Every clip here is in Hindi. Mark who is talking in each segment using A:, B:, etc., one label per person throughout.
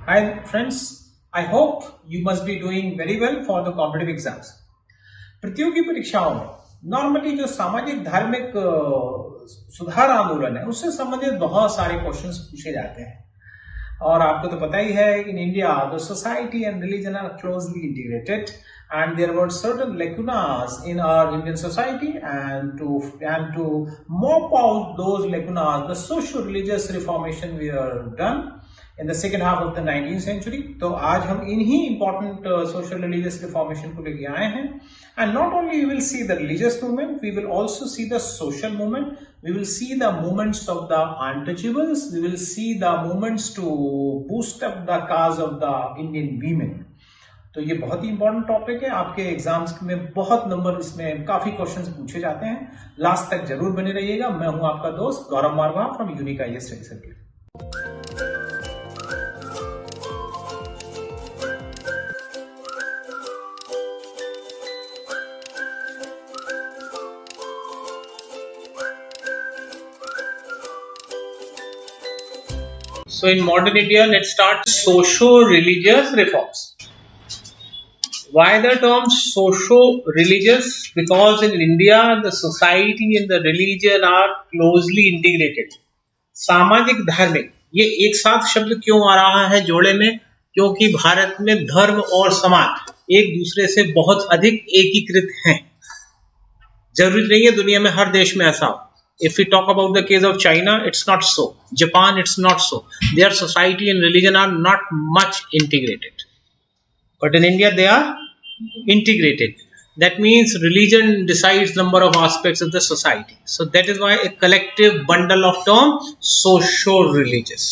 A: Hi friends, I hope you must be doing very well for the competitive exams. प्रतियोगी परीक्षाओं में नॉर्मली जो सामाजिक धार्मिक सुधार आंदोलन है उससे संबंधित बहुत सारे क्वेश्चंस पूछे जाते हैं और आपको तो पता ही है in India the society and religion are closely integrated and there were certain lacunas in our Indian society and to mop out those lacunas the social religious reformation we are done in the second half of the 19th century. तो आज हम इन्हीं important social religious reformation को लेके आए हैं and not only we will see the religious movement, we will also see the social movement, we will see the movements of the untouchables, we will see the movements to boost up the cause of the Indian women. तो ये बहुत ही इंपॉर्टेंट टॉपिक है, आपके एग्जाम्स में बहुत नंबर इसमें काफी क्वेश्चंस पूछे जाते हैं. लास्ट तक जरूर बने रहिएगा. मैं हूं आपका दोस्त Gaurav Marwah from unique IAS study circuit. So in modern India, let's start socio-religious reforms. Why the term socio-religious? Because in India, the society and the religion are closely integrated. सामाजिक धार्मिक ये एक साथ शब्द क्यों आ रहा है जोड़े में? क्योंकि भारत में धर्म और समाज एक दूसरे से बहुत अधिक एकीकृत हैं. जरूरी नहीं है दुनिया में हर देश में ऐसा हो. If we talk about the case of China, it's not so. Japan, it's not so. Their society and religion are not much integrated. But in India, they are integrated. That means religion decides number of aspects of the society. So that is why a collective bundle of terms, socio-religious.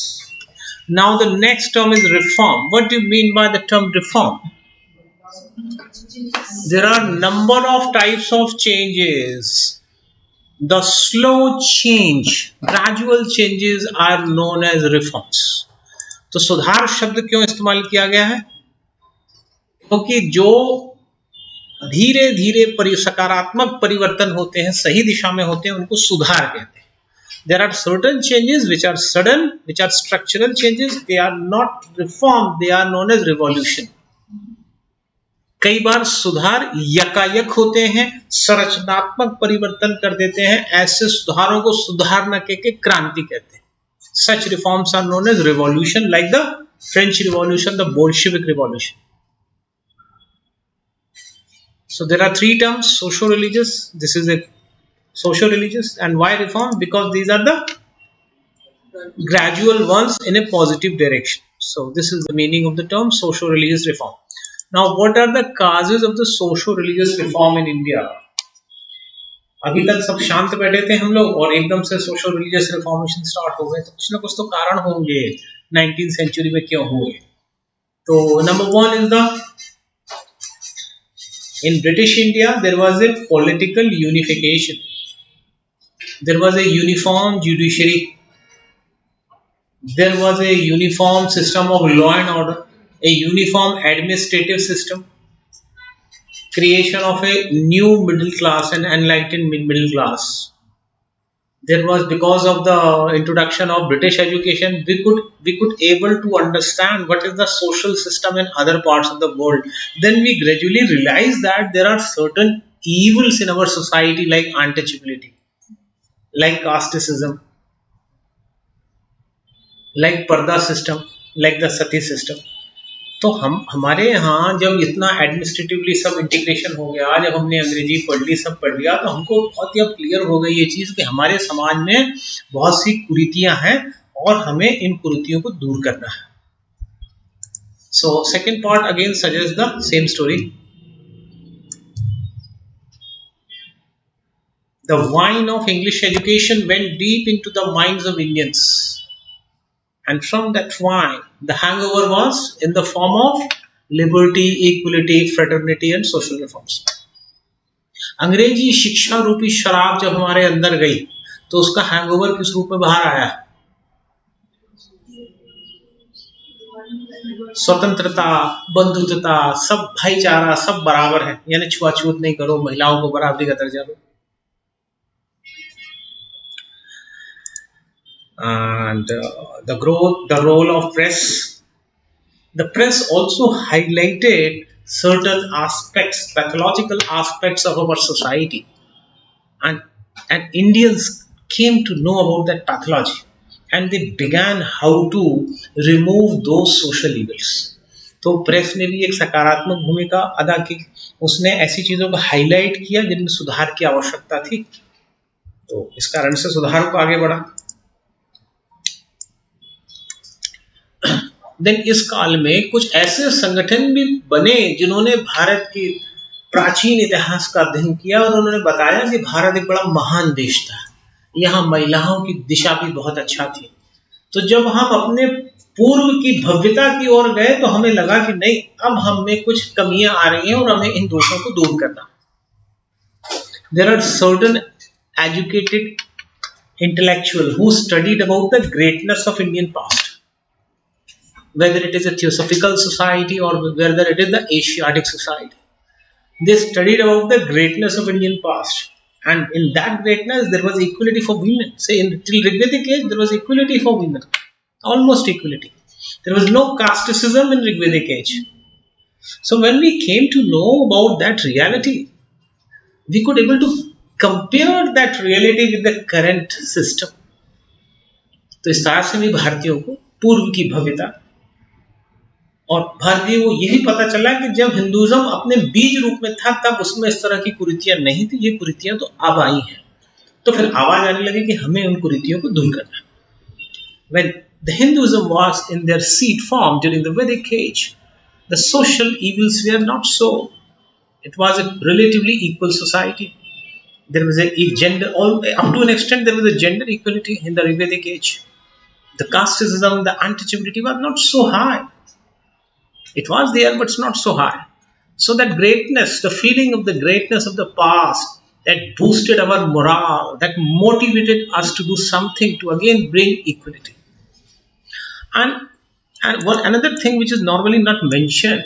A: Now the next term is reform. What do you mean by the term reform? There are number of types of changes. The slow change, gradual changes are known as reforms. तो सुधार शब्द क्यों इस्तेमाल किया गया है? क्योंकि जो धीरे धीरे सकारात्मक परिवर्तन होते हैं, सही दिशा में होते हैं, उनको सुधार कहते हैं. There are certain changes which are sudden, which are structural changes. They are not reform, they are known as revolution. कई बार सुधार यकायक होते हैं, संरचनात्मक परिवर्तन कर देते हैं. ऐसे सुधारों को सुधार न कहकर क्रांति कहते हैं. Such reforms are known as revolution, like the French Revolution, the Bolshevik Revolution. So there are three terms: socio-religious. This is a socio-religious, and why reform? Because these are the gradual ones in a positive direction. So this is the meaning of the term socio-religious reform. Now, what are the causes of the socio-religious reform in India? अभी तक सब शांत बैठे थे हम लोग और एकदम से सोशो-रिलीजियस रिफॉर्मेशन स्टार्ट हो गए. तो कुछ ना कुछ तो कारण होंगे 19th सेंचुरी में क्यों हुए. तो number 1 is the in British India there was a political unification. There was a uniform judiciary. There was a uniform system of law and order, a uniform administrative system, creation of a new middle class and enlightened middle class. There was, because of the introduction of British education, we could able to understand what is the social system in other parts of the world. Then we gradually realized that there are certain evils in our society, like untouchability, like casteism, like parda system, like the sati system. तो हमारे यहाँ जब इतना एडमिनिस्ट्रेटिवली सब इंटीग्रेशन हो गया, जब हमने अंग्रेजी पढ़ ली, सब पढ़ लिया, तो हमको बहुत ही अब क्लियर हो गई ये चीज़ कि हमारे समाज में बहुत सी कुरीतियां हैं और हमें इन कुरीतियों को दूर करना है. So second part again suggest the same story. The wine of English education went deep into the minds of Indians. And from that wine, the hangover was in the form of liberty, equality, fraternity and social reforms. अंग्रेजी शिक्षा रूपी शराब जब हमारे अंदर गई तो उसका हैंगओवर किस रूप में बाहर आया? स्वतंत्रता, बंधुत्वता, सब भाईचारा, सब बराबर है, यानी छुआछूत नहीं करो, महिलाओं को बराबरी का दर्जा दो. And the role of press,
B: The press also highlighted certain aspects, pathological aspects of our society, and Indians came to know about that pathology, and they began how to remove those social evils. तो प्रेस ने भी एक सकारात्मक भूमिका अदा की, उसने ऐसी चीजों को हाईलाइट किया जिनमें सुधार की आवश्यकता थी, तो इस कारण से सुधार को आगे बढ़ा। देन इस काल में कुछ ऐसे संगठन भी बने जिन्होंने भारत के प्राचीन इतिहास का अध्ययन किया और उन्होंने बताया कि भारत एक बड़ा महान देश था, यहाँ महिलाओं की दिशा भी बहुत अच्छा थी। तो जब हम अपने पूर्व की भव्यता की ओर गए तो हमें लगा कि नहीं, अब हम में कुछ कमियां आ रही हैं और हमें इन दोषों को दूर करना। There are certain educated intellectuals who studied about the greatness of Indian past, whether it is a Theosophical society or whether it is the Asiatic society. They studied about the greatness of Indian past, and in that greatness there was equality for women. Say in till Rigvedic age there was equality for women, almost equality. There was no casteism in Rigvedic age. So when we came to know about that reality, we could able to compare that reality with the current system. तो इस तरह से भी भारतीयों को पूर्व की भव्यता और भारतीय को यही पता चला कि जब हिंदुइज्म अपने बीज रूप में था तब उसमें इस तरह की कुरीतियां नहीं थी, ये कुरीतियां तो अब आई हैं। तो फिर आवाज आने लगी कि हमें उन कुरीतियों को दूर करना। When the Hinduism was in their seed form during the Vedic age, the social evils were not so. It was a relatively equal society. There was a gender, up to an extent there was a gender equality in the Vedic age. The casteism, the untouchability was not so high. It was there, but it's not so high. So that greatness, the feeling of the greatness of the past, that boosted our morale, that motivated us to do something to again bring equality. And one another thing which is normally not mentioned,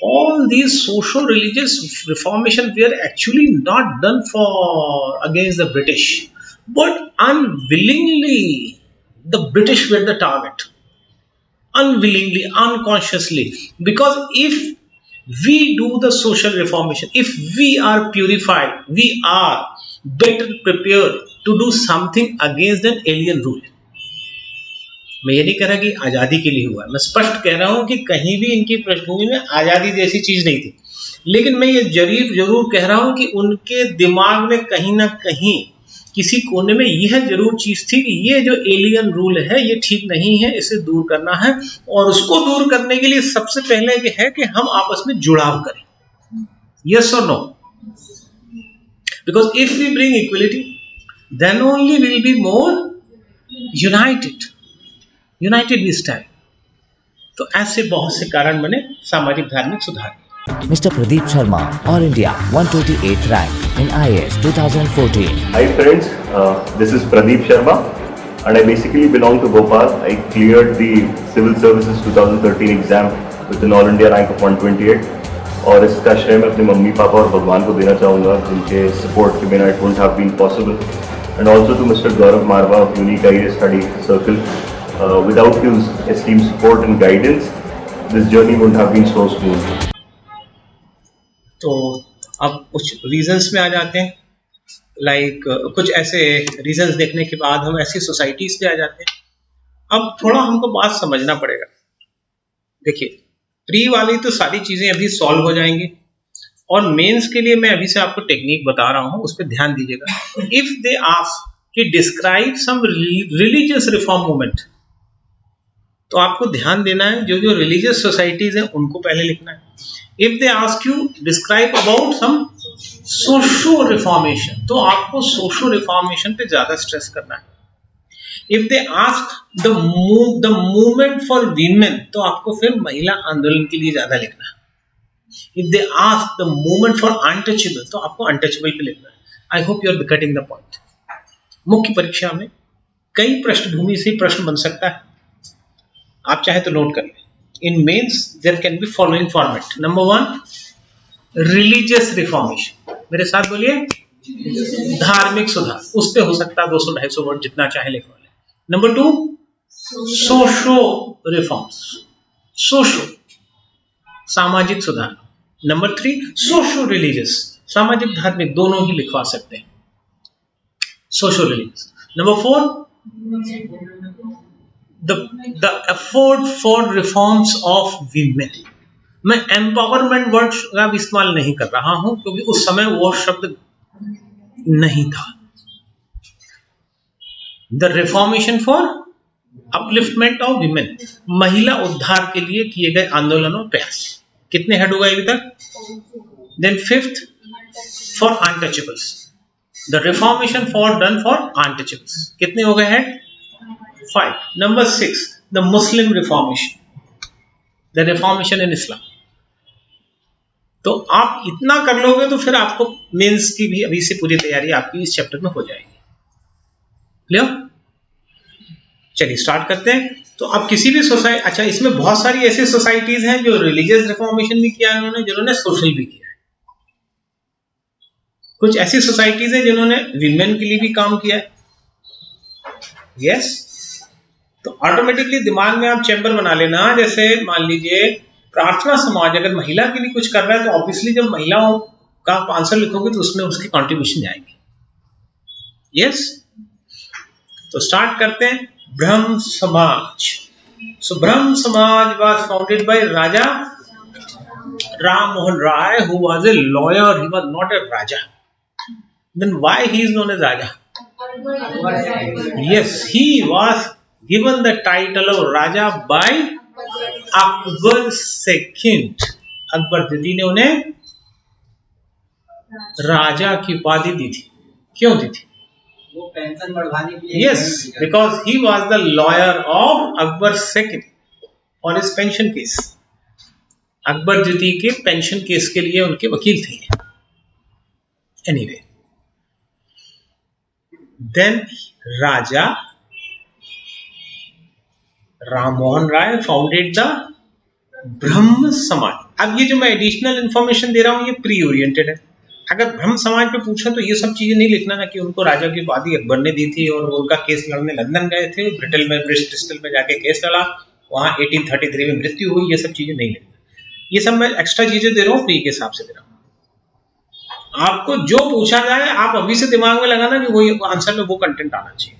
B: all these social religious reformation were actually not done for against the British, but unwillingly the British were the target. Unwillingly, unconsciously, because if we do the social reformation, if we are purified, we are better prepared to do something against an alien rule. मैं ये नहीं कह रहा कि आजादी के लिए हुआ, मैं स्पष्ट कह रहा हूं कि कहीं भी इनकी पृष्ठभूमि में आजादी जैसी चीज नहीं थी, लेकिन मैं ये जरूर कह रहा हूं कि उनके दिमाग में कहीं ना कहीं किसी कोने में यह जरूर चीज थी कि ये जो एलियन रूल है ये ठीक नहीं है, इसे दूर करना है, और उसको दूर करने के लिए सबसे पहले ये है कि हम आपस में जुड़ाव करें। यस और no? Because if we bring equality then only will be more united this time. तो ऐसे बहुत से कारण बने सामाजिक धार्मिक सुधार।
C: Mr. Pradeep Sharma, All India 128th rank in IAS 2014.
D: Hi friends, this is Pradeep Sharma and I basically belong to Bhopal. I cleared the Civil Services 2013 exam with an All India rank of 128 और इसका श्रेय मैं अपने मम्मी पापा और भगवान को देना चाहूँगा, जिनके सपोर्ट के बिना it wouldn't have been possible. And also to Mr. Gaurav Marwa of Unique IAS Study Circle. Without his esteemed support and guidance, this journey wouldn't have been so smooth.
B: तो अब कुछ रीजंस में आ जाते हैं, कुछ ऐसे रीजंस देखने के बाद हम ऐसी सोसाइटीज पे आ जाते हैं। अब थोड़ा हमको बात समझना पड़ेगा। देखिए, प्री वाली तो सारी चीजें अभी सॉल्व हो जाएंगी और मेंस के लिए मैं अभी से आपको टेक्निक बता रहा हूं, उस पर ध्यान दीजिएगा। इफ दे आस्क कि describe some religious reform movement, तो आपको ध्यान देना है जो जो रिलीजियस सोसाइटीज हैं उनको पहले लिखना है। If they ask you describe about some socio reformation, तो आपको सोशो रिफॉर्मेशन पे ज्यादा स्ट्रेस करना है। If they ask the movement for women, तो आपको फिर महिला आंदोलन के लिए ज्यादा लिखना है। If they ask the movement for untouchable, तो आपको अनटचेबल पे लिखना है। I hope you are getting the point. मुख्य परीक्षा में कई पृष्ठभूमि से प्रश्न बन सकता है, आप चाहे तो नोट कर लें। In mains there can be following format. Number 1, religious reformation. मेरे साथ बोलिए, धार्मिक सुधार, उस पे हो सकता है 200-250 वर्ड जितना चाहे लिखवा लें। Number 2, सोशो रिफॉर्म्स, सोशो सामाजिक सुधार। नंबर 3 सोशो रिलीजियस सामाजिक धार्मिक दोनों ही लिखवा सकते हैं, socio religious. Number 4 the effort for reforms of women। मैं एम्पावरमेंट वर्ड का भी इस्तेमाल नहीं कर रहा हूं क्योंकि उस समय वो शब्द नहीं था। The reformation for upliftment of women, महिला उद्धार के लिए किए गए आंदोलन और प्रयास। कितने हेड हो गए अभी तक? Then 5th for untouchables, the reformation for done for untouchables. कितने हो गए head? 5. Number 6 the Muslim reformation, the reformation in Islam. तो आप इतना कर लोगे तो फिर आपको मेंस की भी अभी से पूरी तैयारी आपकी इस चैप्टर में हो जाएगी। क्लियर? चलिए स्टार्ट करते हैं। तो अब किसी भी सोसाइटी, अच्छा इसमें बहुत सारी ऐसी सोसाइटीज हैं जो रिलीजियस रिफॉर्मेशन भी किया है उन्होंने, जिन्होंने सोशल भी किया है। कुछ ऐसी सोसाइटीज हैं जिन्होंने विमेन के लिए भी काम किया है। यस, तो ऑटोमेटिकली दिमाग में आप चैम्बर बना लेना। जैसे मान लीजिए प्रार्थना समाज अगर महिला के लिए कुछ कर रहा है तो ऑब्वियसली जब महिलाओं का आप आंसर लिखोगे तो उसमें उसकी कंट्रीब्यूशन जाएगी। यस, तो स्टार्ट करते हैं। ब्रह्म समाज। So Brahmo Samaj was founded by Raja Ram Mohan Roy, who was a lawyer, he was not a raja. Then why he is known as Raja? Yes, he was given the title of Raja by Akbar II। Akbar द्वितीय ने उन्हें राजा की उपाधि दी थी। क्यों दी थी?
E: वो पेंशन बढ़वाने के लिए।
B: Yes, because he was the lawyer of Akbar II और इस पेंशन केस, अकबर द्वितीय के पेंशन केस के लिए उनके वकील थे। Anyway, then Raja Ram Mohan Roy founded the Brahmo Samaj. अब ये जो मैं एडिशनल इंफॉर्मेशन दे रहा हूं ये प्री ओरिएंटेड है। अगर ब्रह्म समाज पे पूछा तो ये सब चीजें नहीं लिखना ना कि उनको राजा की उपाधि अकबर ने दी थी और उनका केस लड़ने लंदन गए थे, ब्रिस्टल में जाके केस लड़ा, वहां 1833 में मृत्यु हुई। ये सब चीजें नहीं लिखना। ये सब मैं एक्स्ट्रा चीजें दे रहा हूँ, फ्री के हिसाब से दे रहा हूँ। आपको जो पूछा जाए आप अभी से दिमाग में लगाना कि वही आंसर में वो कंटेंट आना चाहिए।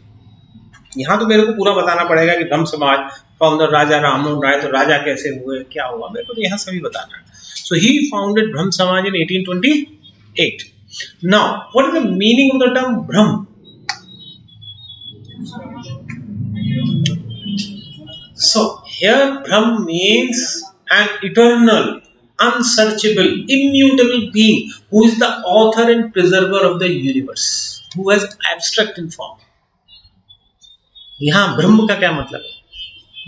B: यहाँ तो मेरे को पूरा बताना पड़ेगा कि ब्रह्म समाज फाउंडर राजा राममोहन राय, तो राजा कैसे हुए, क्या हुआ, मेरे को तो यहाँ सभी बताना है। सो ही फाउंडेड ब्रह्म समाज इन 1828। Now what is the meaning of the term Brahma? So here Brahma means an eternal, unsearchable, immutable being who is the author and preserver of the universe, who has abstract in form। यहां ब्रह्म का क्या मतलब है?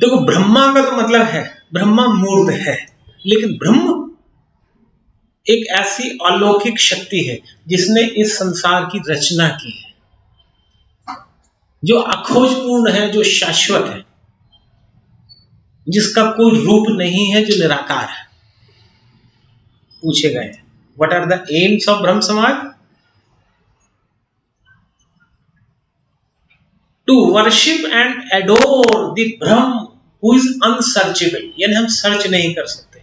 B: देखो ब्रह्मा का तो मतलब है ब्रह्मा मूर्त है, लेकिन ब्रह्म एक ऐसी अलौकिक शक्ति है जिसने इस संसार की रचना की है, जो अखोजपूर्ण है, जो शाश्वत है, जिसका कोई रूप नहीं है, जो निराकार है। पूछे गए what are the aims of Brahmo Samaj? To worship and adore the Brahm who is unsearchable, यानी हम सर्च नहीं कर सकते।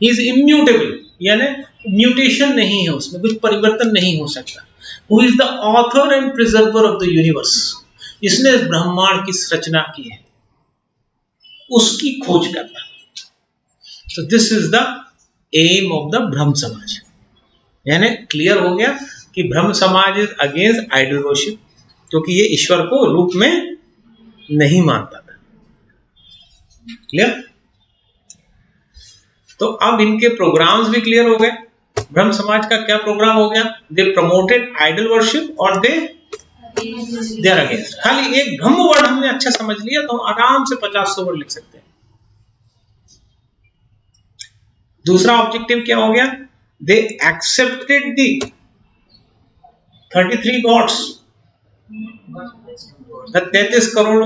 B: He is immutable, यानी म्यूटेशन नहीं है, उसमें कुछ परिवर्तन नहीं हो सकता। Who is the author and preserver of the universe, इसने इस ब्रह्मांड की रचना की है, उसकी खोज करना। So this is the aim of the ब्रह्म समाज। यानी क्लियर हो गया कि ब्रह्म समाज इज अगेंस्ट आइडल वर्शिप, क्योंकि ये ईश्वर को रूप में नहीं मानता था। क्लियर? तो अब इनके प्रोग्राम्स भी क्लियर हो गए। ब्रह्म समाज का क्या प्रोग्राम हो गया? दे प्रमोटेड आइडल वर्शिप और दे आर अगेंस्ट। खाली एक ब्रह्म वर्ड हमने अच्छा समझ लिया तो हम आराम से 50-100 वर्ड लिख सकते हैं। दूसरा ऑब्जेक्टिव क्या हो गया? They accepted the 33 gods, 33 crore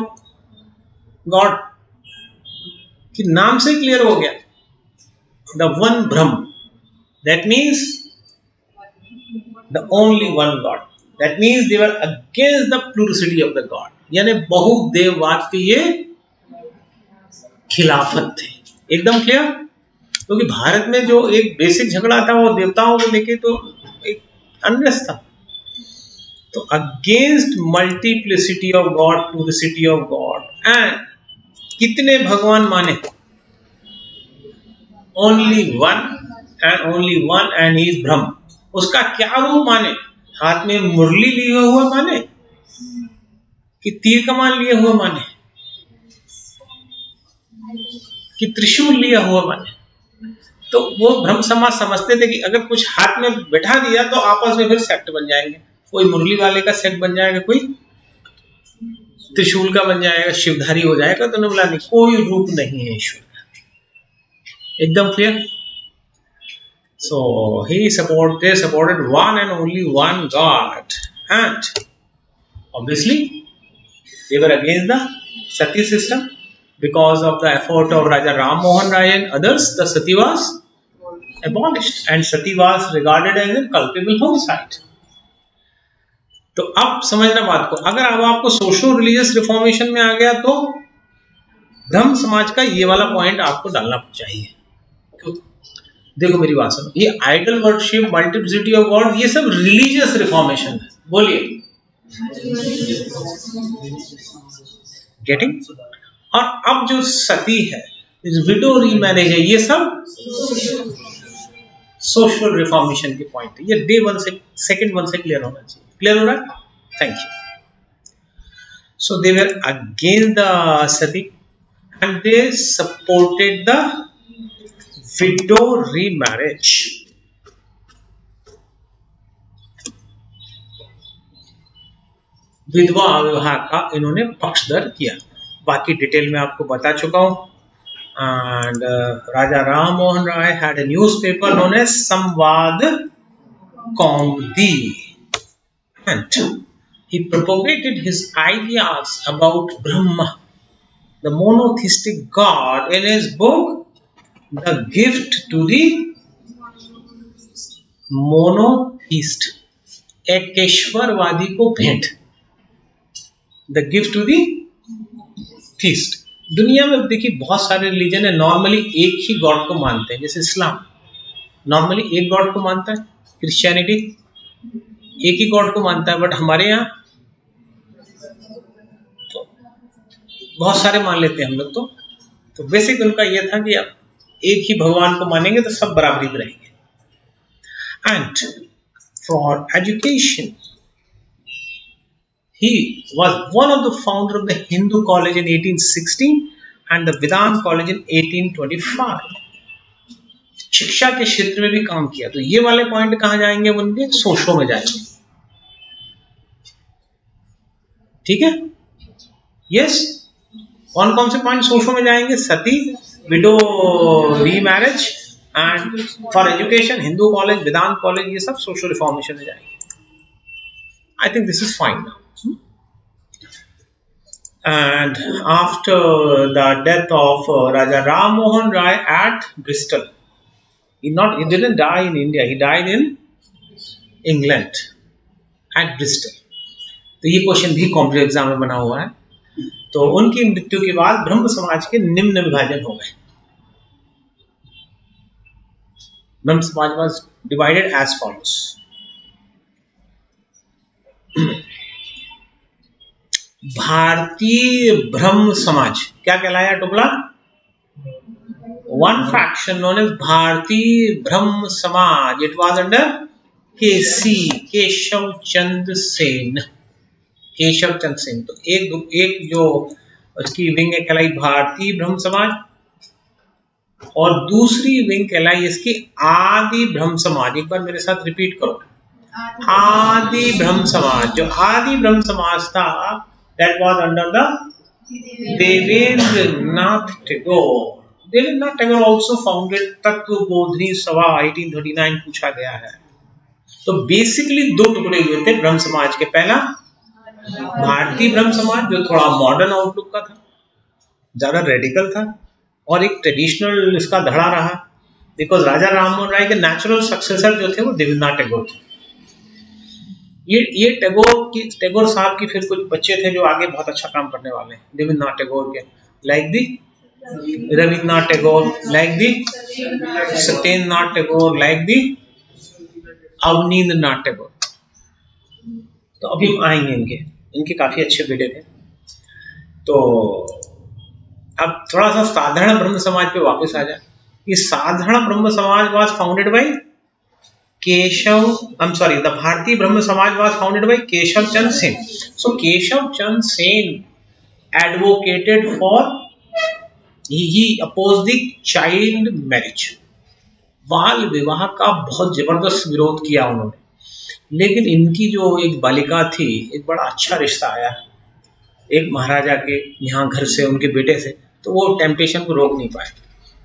B: god कि नाम से क्लियर हो गया, the one Brahma, that means the only one God. That means they were against the plurality of the god, यानी बहुदेववाद के ये खिलाफत थे। एकदम क्लियर। क्योंकि भारत में जो एक बेसिक झगड़ा था वो देवताओं को लेके तो एक अनरेस्ट था। तो against multiplicity of God to the city of God, and कितने भगवान माने? Only one and he is Brahma. उसका क्या रूप माने? हाथ में मुरली लिए हुआ माने कि तीर कमान लिए हुआ माने कि त्रिशूल लिया हुआ माने? तो वो ब्रह्म समाज समझते थे कि अगर कुछ हाथ में बैठा दिया तो आपस में फिर सेक्ट बन जाएंगे। कोई मुरली वाले का सेक्ट बन जाएगा, कोई त्रिशूल का बन जाएगा, शिवधारी हो जाएगा। तो उन्होंने बोला नहीं, कोई रूप नहीं है ईश्वर का। एकदम clear. So they supported one and only one God, and obviously they were against the Sati system because of the effort of Raja Ram Mohan Rai and others. The Sati was abolished, and Sati was regarded as a culpable homicide. तो अब समझना बात को, अगर अब आपको सोशल रिलीजियस रिफॉर्मेशन में आ गया तो ब्रह्म समाज का ये वाला पॉइंट आपको डालना चाहिए। देखो मेरी बात सुनो, ये idol worship, multiplicity of God, ये सब रिलीजियस रिफॉर्मेशन है। बोलिए, गेटिंग? और अब जो सती है, विडो रीमैरिज है, ये सब सोशल रिफॉर्मेशन के पॉइंट है। ये डे वन से सेकंड वन से क्लियर होना चाहिए। क्लियर हो रहा है? Thank you. So they were against the Sati and they supported the widow remarriage. विधवा विवाह का इन्होंने पक्षधर किया। बाकी डिटेल में आपको बता चुका हूं। And Raja Ram Mohan Roy had a newspaper known as संवाद कौमुदी, and he propagated his ideas about Brahma, the monotheistic God, in his book The Gift to the Monotheist, एकेश्वरवादी को भेंट। The gift to the theist. दुनिया में देखिए बहुत सारे रिलीजन है, नॉर्मली एक ही गॉड को मानते हैं। जैसे इस्लाम नॉर्मली एक गॉड को मानता है, क्रिश्चियनिटी एक ही गॉड को मानता है, बट हमारे यहाँ तो बहुत सारे मान लेते हैं हम लोग। तो बेसिक उनका यह था कि आप एक ही भगवान को मानेंगे तो सब बराबरी में रहेंगे। And for education he was one of the founder of the Hindu college in 1816 and the Vedanta college in 1825. शिक्षा के क्षेत्र में भी काम किया। तो ये वाले पॉइंट कहां जाएंगे? उनके सोशो में जाएंगे। ठीक है? यस। कौन कौन से पॉइंट सोशो में जाएंगे? Sati, widow remarriage, and for education Hindu college, Vedanta college, ये सब सोशल रिफॉर्मेशन में जाएंगे। I think this is fine now. And after the death of Raja Ram Mohan Rai at Bristol, he didn't die in India, he died in England at Bristol. तो ये क्वेश्चन भी कॉम्पिटिटिव एग्जाम में बना हुआ है। तो उनकी मृत्यु के बाद ब्रह्म समाज के निम्न विभाजन हो गए। ब्रह्म समाज was divided as follows. भारतीय ब्रह्म समाज क्या कहलाया टुकड़ा? वन फैक्शन नोन एज भारतीय ब्रह्म समाज। It was under Keshav Chandra Sen. तो एक जो उसकी विंग कहलाई भारतीय ब्रह्म समाज, और दूसरी विंग कहलाई इसकी आदि ब्रह्म समाज। एक बार मेरे साथ रिपीट करो, आदि ब्रह्म समाज। जो आदि ब्रह्म समाज था, that was under the Devendranath Tagore. Devendranath Tagore also founded Tattvabodhini सभा 1839 पूछा गया है। तो बेसिकली दो टुकड़े हुए थे ब्रह्म समाज के। पहला भारतीय ब्रह्म समाज जो थोड़ा मॉडर्न आउटलुक का था, ज्यादा रेडिकल था, और एक ट्रेडिशनल इसका धड़ा रहा, बिकॉज राजा राम मोहन राय के नेचुरल सक्सेसर जो थे वो देवेंद्रनाथ टैगोर थे। ये टैगोर साहब की फिर कुछ बच्चे थे जो आगे बहुत अच्छा काम करने वाले हैं, देवेंद्रनाथ टैगोर के, like the Rabindranath Tagore, like the Satyendranath Tagore, like the Avnindranath Tagore. तो अभी हम आएंगे इनके काफी अच्छे बेटे थे। तो अब थोड़ा सा साधारण ब्रह्म समाज पे वापस आ जाए। ये साधारण ब्रह्म Samaj was founded bye the Bharatiya Brahma Samaj was founded by Keshav Chand Sen. So Keshav Chand Sen advocated for, he opposed the child marriage. बाल विवाह का बहुत जबरदस्त विरोध किया उन्होंने, लेकिन इनकी जो एक बालिका थी, एक बड़ा अच्छा रिश्ता आया एक महाराजा के यहाँ घर से उनके बेटे से, तो वो टेम्पटेशन को रोक नहीं पाए,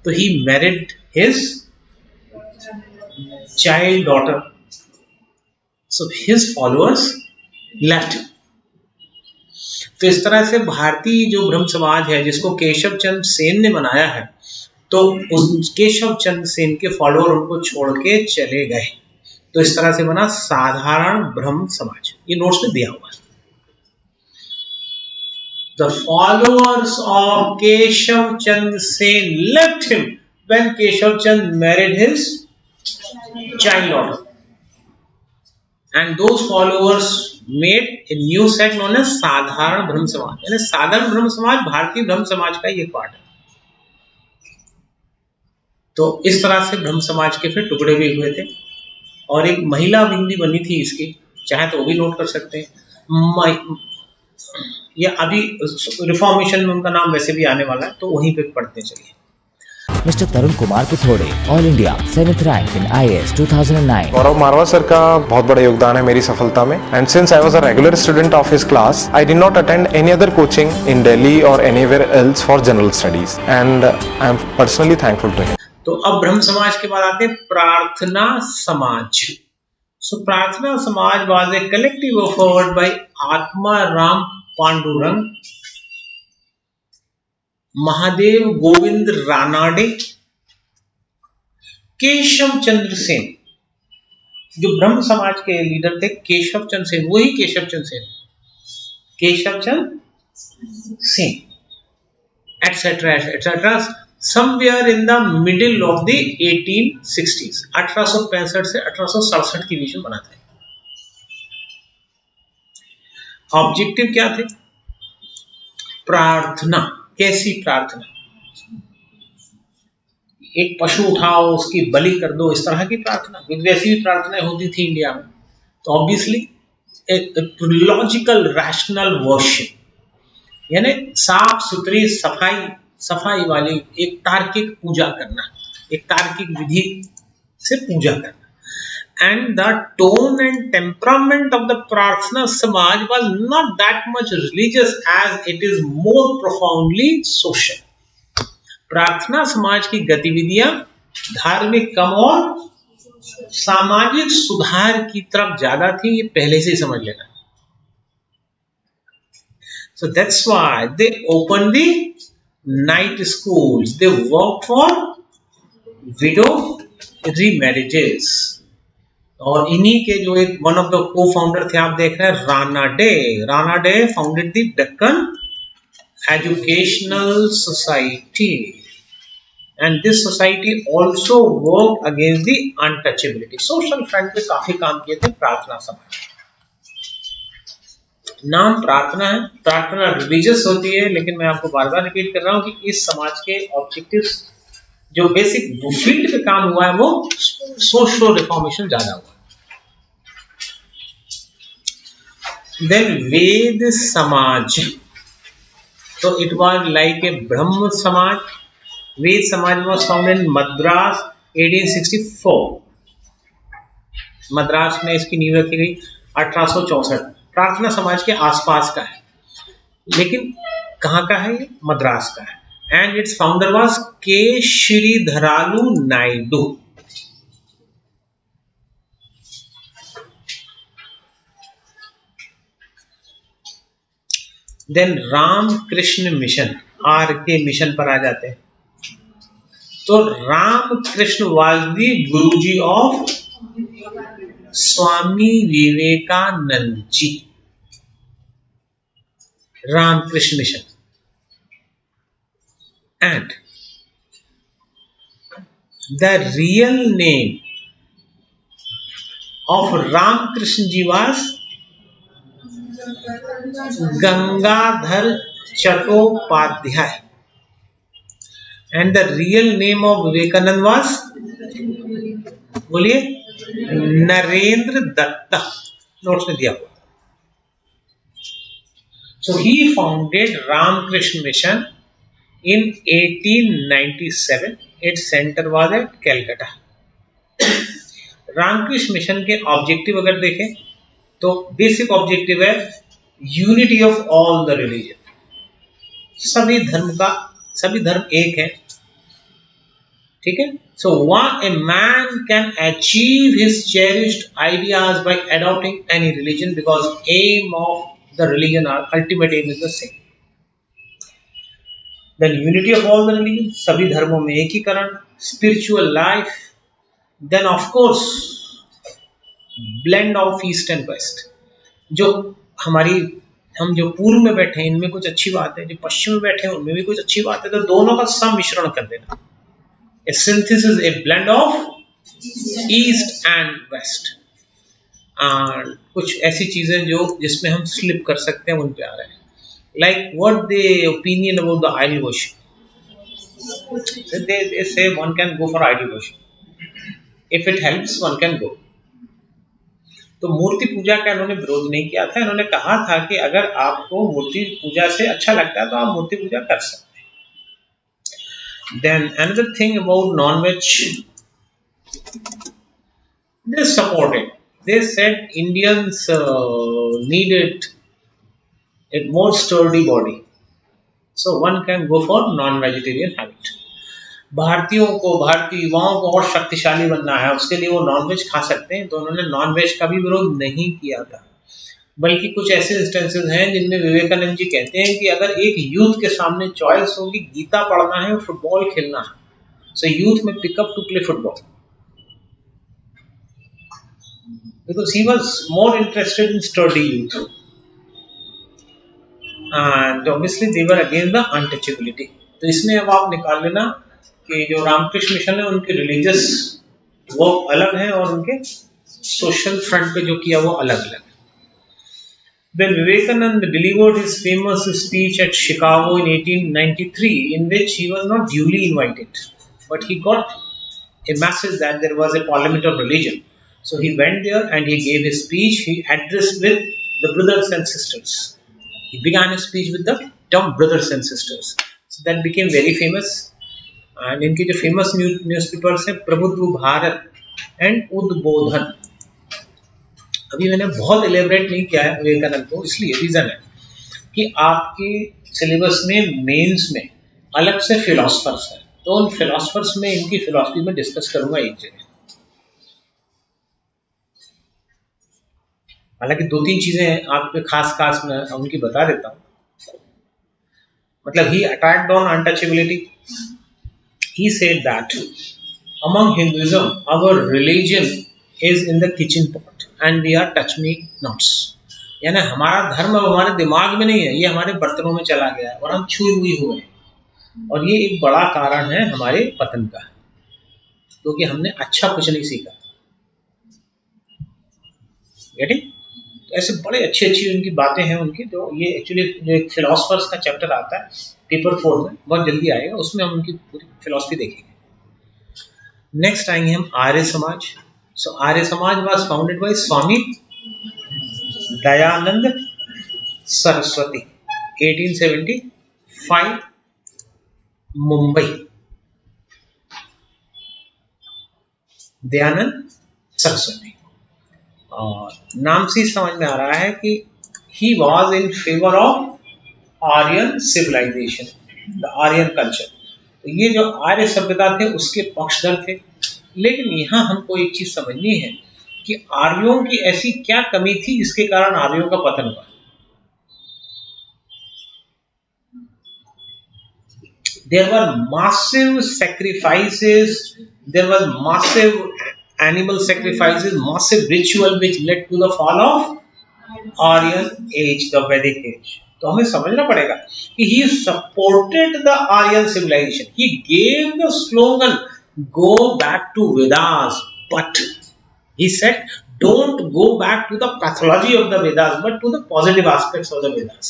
B: तो he married his child daughter, so his followers left. तो इस तरह से भारतीय जो ब्रह्म समाज है जिसको केशव चंद्र सेन ने बनाया है, तो उस केशव चंद्र सेन के फॉलोअर उनको छोड़ के चले गए, तो इस तरह से बना साधारण ब्रह्म समाज। ये नोट्स में दिया हुआ है। The followers of Keshav Chand Sen left him when Keshav Chand married his child daughter, and those followers made a new sect known as साधारण ब्रह्म समाज। यानी साधारण ब्रह्म समाज भारतीय ब्रह्म समाज का एक पार्ट है। तो इस तरह से ब्रह्म समाज के फिर टुकड़े भी हुए थे, और एक महिला विंग भी बनी थी इसकी, चाहे तो वो भी नोट कर सकते हैं। या अभी रिफॉर्मेशन में उनका नाम वैसे भी आने वाला है, तो वहीं पे पढ़ते चलिए।
C: Mr. Tarun Kumar Pithode, All India 7th rank in IAS 2009.
F: Gaurav Marwah sir का बहुत बड़ा योगदान है मेरी सफलता में, and since I was a regular student of his class, I did not attend any other coaching in Delhi और anywhere else for general studies, and I am personally thankful to him.
B: तो अब ब्रह्म समाज के बाद आते हैं प्रार्थना समाज। सो प्रार्थना समाज was a collective effort bye आत्मा राम पांडुरंग, महादेव गोविंद रानाडे, केशव चंद्र सेन। जो ब्रह्म समाज के लीडर थे केशव चंद्र सेन, वही Keshab Chandra Sen, Keshab Chandra Sen etcetera etcetera, somewhere in the middle of the 1860s, 1865 से 1867 के बीच में बना था। ऑब्जेक्टिव क्या थे? प्रार्थना। कैसी प्रार्थना? एक पशु उठाओ, उसकी बलि कर दो, इस तरह की प्रार्थना। वैसी भी प्रार्थनाएं होती थी इंडिया में। तो ऑब्वियसली एक लॉजिकल रैशनल वर्शिप, यानी साफ सुथरी सफाई वाली एक तार्किक पूजा करना, एक तार्किक विधि से पूजा करना। And the tone and temperament of the Prarthana Samaj was not that much religious as it is more profoundly social. प्रार्थना समाज की गतिविधियां धार्मिक कम और सामाजिक सुधार की तरफ ज्यादा थी, ये पहले से ही समझ लेना। So that's why they opened the night schools. They worked for widow remarriages. और इन्हीं के जो एक वन ऑफ द को फाउंडर थे, आप देख रहे हैं, Ranade founded the Deccan educational society, and this society also work against the untouchability. Social front पे काफी काम किए थे प्रार्थना समाज। नाम प्रार्थना है, प्रार्थना रिलीजियस होती है, लेकिन मैं आपको बार बार रिपीट कर रहा हूं कि इस समाज के ऑब्जेक्टिव्स जो बेसिक फील्ड पे काम हुआ है वो सोशल रिफॉर्मेशन ज्यादा हुआ। देन वेद समाज, तो इट वाज लाइक ए ब्रह्म समाज। वेद समाज वाज फाउंडेड इन मद्रास 1864। मद्रास में इसकी नींव रखी गई 1864। प्रार्थना समाज के आसपास का है, लेकिन कहाँ का है? ये मद्रास का है। And its founder was K. Sridharalu Naidu. Then Ram Krishna Mission, RK mission पर आ जाते हैं। तो Ram Krishna was the Guruji of Swami Vivekananda ji. Ram Krishna mission and the real name of Ramakrishna ji was Gangadhar Chattopadhyay, and the real name of Vivekananda was, बोलिए, नरेंद्र दत्ता. नोट्स में दिया हुआ. So he founded Ramakrishna Mission in 1897. Its center was at Calcutta. Ramakrishna mission के ऑब्जेक्टिव अगर देखें तो बेसिक ऑब्जेक्टिव है unity of all the religion. सभी धर्म एक है. ठीक है. So a man can achieve his cherished ideas by adopting any religion because aim of the religion or ultimate aim is the same. Then unity of all the religions, सभी धर्मों में एकीकरण, spiritual life, then of course blend of east and west. जो हम जो पूर्व में बैठे हैं इनमें कुछ अच्छी बात है, जो पश्चिम में बैठे हैं उनमें भी कुछ अच्छी बात है, तो दोनों का सम्मिश्रण कर देना. A synthesis, a blend of east and west. And कुछ ऐसी चीजें जो जिसमें हम स्लिप कर सकते हैं उन पे आ रहे हैं. Like what the opinion about the idol worship. They say one can go for idol worship. If it helps, one can go. तो मूर्ति पूजा का इन्होंने विरोध नहीं किया था. इन्होंने कहा था कि अगर आपको मूर्ति पूजा से अच्छा लगता है तो आप मूर्ति पूजा कर सकते हैं. Then another thing about non-veg, they supported. They said Indians needed a more sturdy body, so one can go for non-vegetarian habit. भारतीय युवाओं को और शक्तिशाली बनना है, उसके लिए वो नॉनवेज खा सकते हैं, तो उन्होंने नॉनवेज का भी विरोध नहीं किया था. बल्कि कुछ ऐसे इंस्टेंसेस हैं जिनमें विवेकानंद जी कहते हैं कि अगर एक यूथ के सामने चॉइस होगी गीता पढ़ना है और फुटबॉल खेलना है, सो यूथ में pick up to play football, because he was more interested in study youth, and obviously they were against the untouchability. तो इसमें अब आप निकाल लेना कि जो रामकृष्ण मिशन है उनके रिलीजियस वर्क अलग है और उनके सोशल फ्रंट पे जो किया वो अलग अलग. When Vivekananda delivered his famous speech at Chicago in 1893, in which he was not duly invited, but he got a message that there was a parliament of religion. So he went there and he gave his speech. He addressed with the brothers and sisters. He began his speech with the term brothers and sisters. So that became very famous. And इनके जो famous newspapers हैं प्रबुद्ध भारत and उद्बोधन. अभी मैंने बहुत एलेबरेट नहीं किया है विवेकानंद को, इसलिए रीजन है कि आपके सिलेबस में मेंस में अलग से फिलोसफर्स हैं, तो उन फिलोसफर्स में इनकी फिलोसफी में डिस्कस करूंगा एक जगह. हालांकि 2-3 चीजें आपके खास मैं उनकी बता देता हूं. मतलब ही attacked on untouchability. He said that among Hinduism our religion is in the kitchen pot and we are touch me nots. यानी हमारा धर्म अब हमारे दिमाग में नहीं है, ये हमारे बर्तनों में चला गया है और हम छुई हुई हुए हैं, और ये एक बड़ा कारण है हमारे पतन का, क्योंकि हमने अच्छा कुछ नहीं सीखा. गेटिंग? तो ऐसे बड़े अच्छी उनकी बातें हैं उनकी. तो ये एक्चुअली जो एक फिलोसफर्स का चैप्टर आता है पेपर 4 में, बहुत जल्दी आएगा, उसमें हम उनकी पूरी फिलोसफी देखेंगे. नेक्स्ट आएंगे हम Arya Samaj. So Arya Samaj was founded by Swami Dayanand Saraswati, 1875, Mumbai. Dayanand Saraswati. और नाम से समझ में आ रहा है कि he was in favor of Aryan civilization, the Aryan culture. तो ये जो आर्य सभ्यता थे उसके पक्षधर थे. लेकिन यहाँ हमको एक चीज समझनी है कि आर्यों की ऐसी क्या कमी थी जिसके कारण आर्यों का पतन हुआ. There were massive sacrifices, there was massive animal sacrifices, massive ritual which led to the fall of Aryan age, the Vedic age. तो हमें समझना पड़ेगा कि he supported the Aryan civilization. He gave the slogan, "Go back to Vedas," but he said, "Don't go back to the pathology of the Vedas, but to the positive aspects of the Vedas."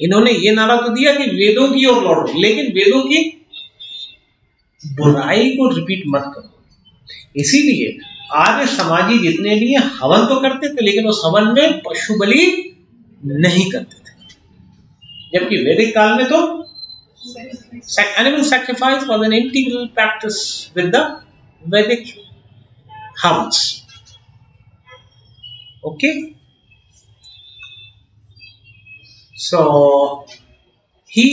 B: इन्होंने ये नारा तो दिया कि वेदों की ओर लौटो, लेकिन वेदों की बुराई को रिपीट मत करो। इसीलिए आर्य समाजी जितने भी हवन तो करते थे, लेकिन उस हवन में पशु बलि नहीं करते थे, जबकि वैदिक काल में तो animal sacrifice was an integral practice with the Vedic havans. Okay, so he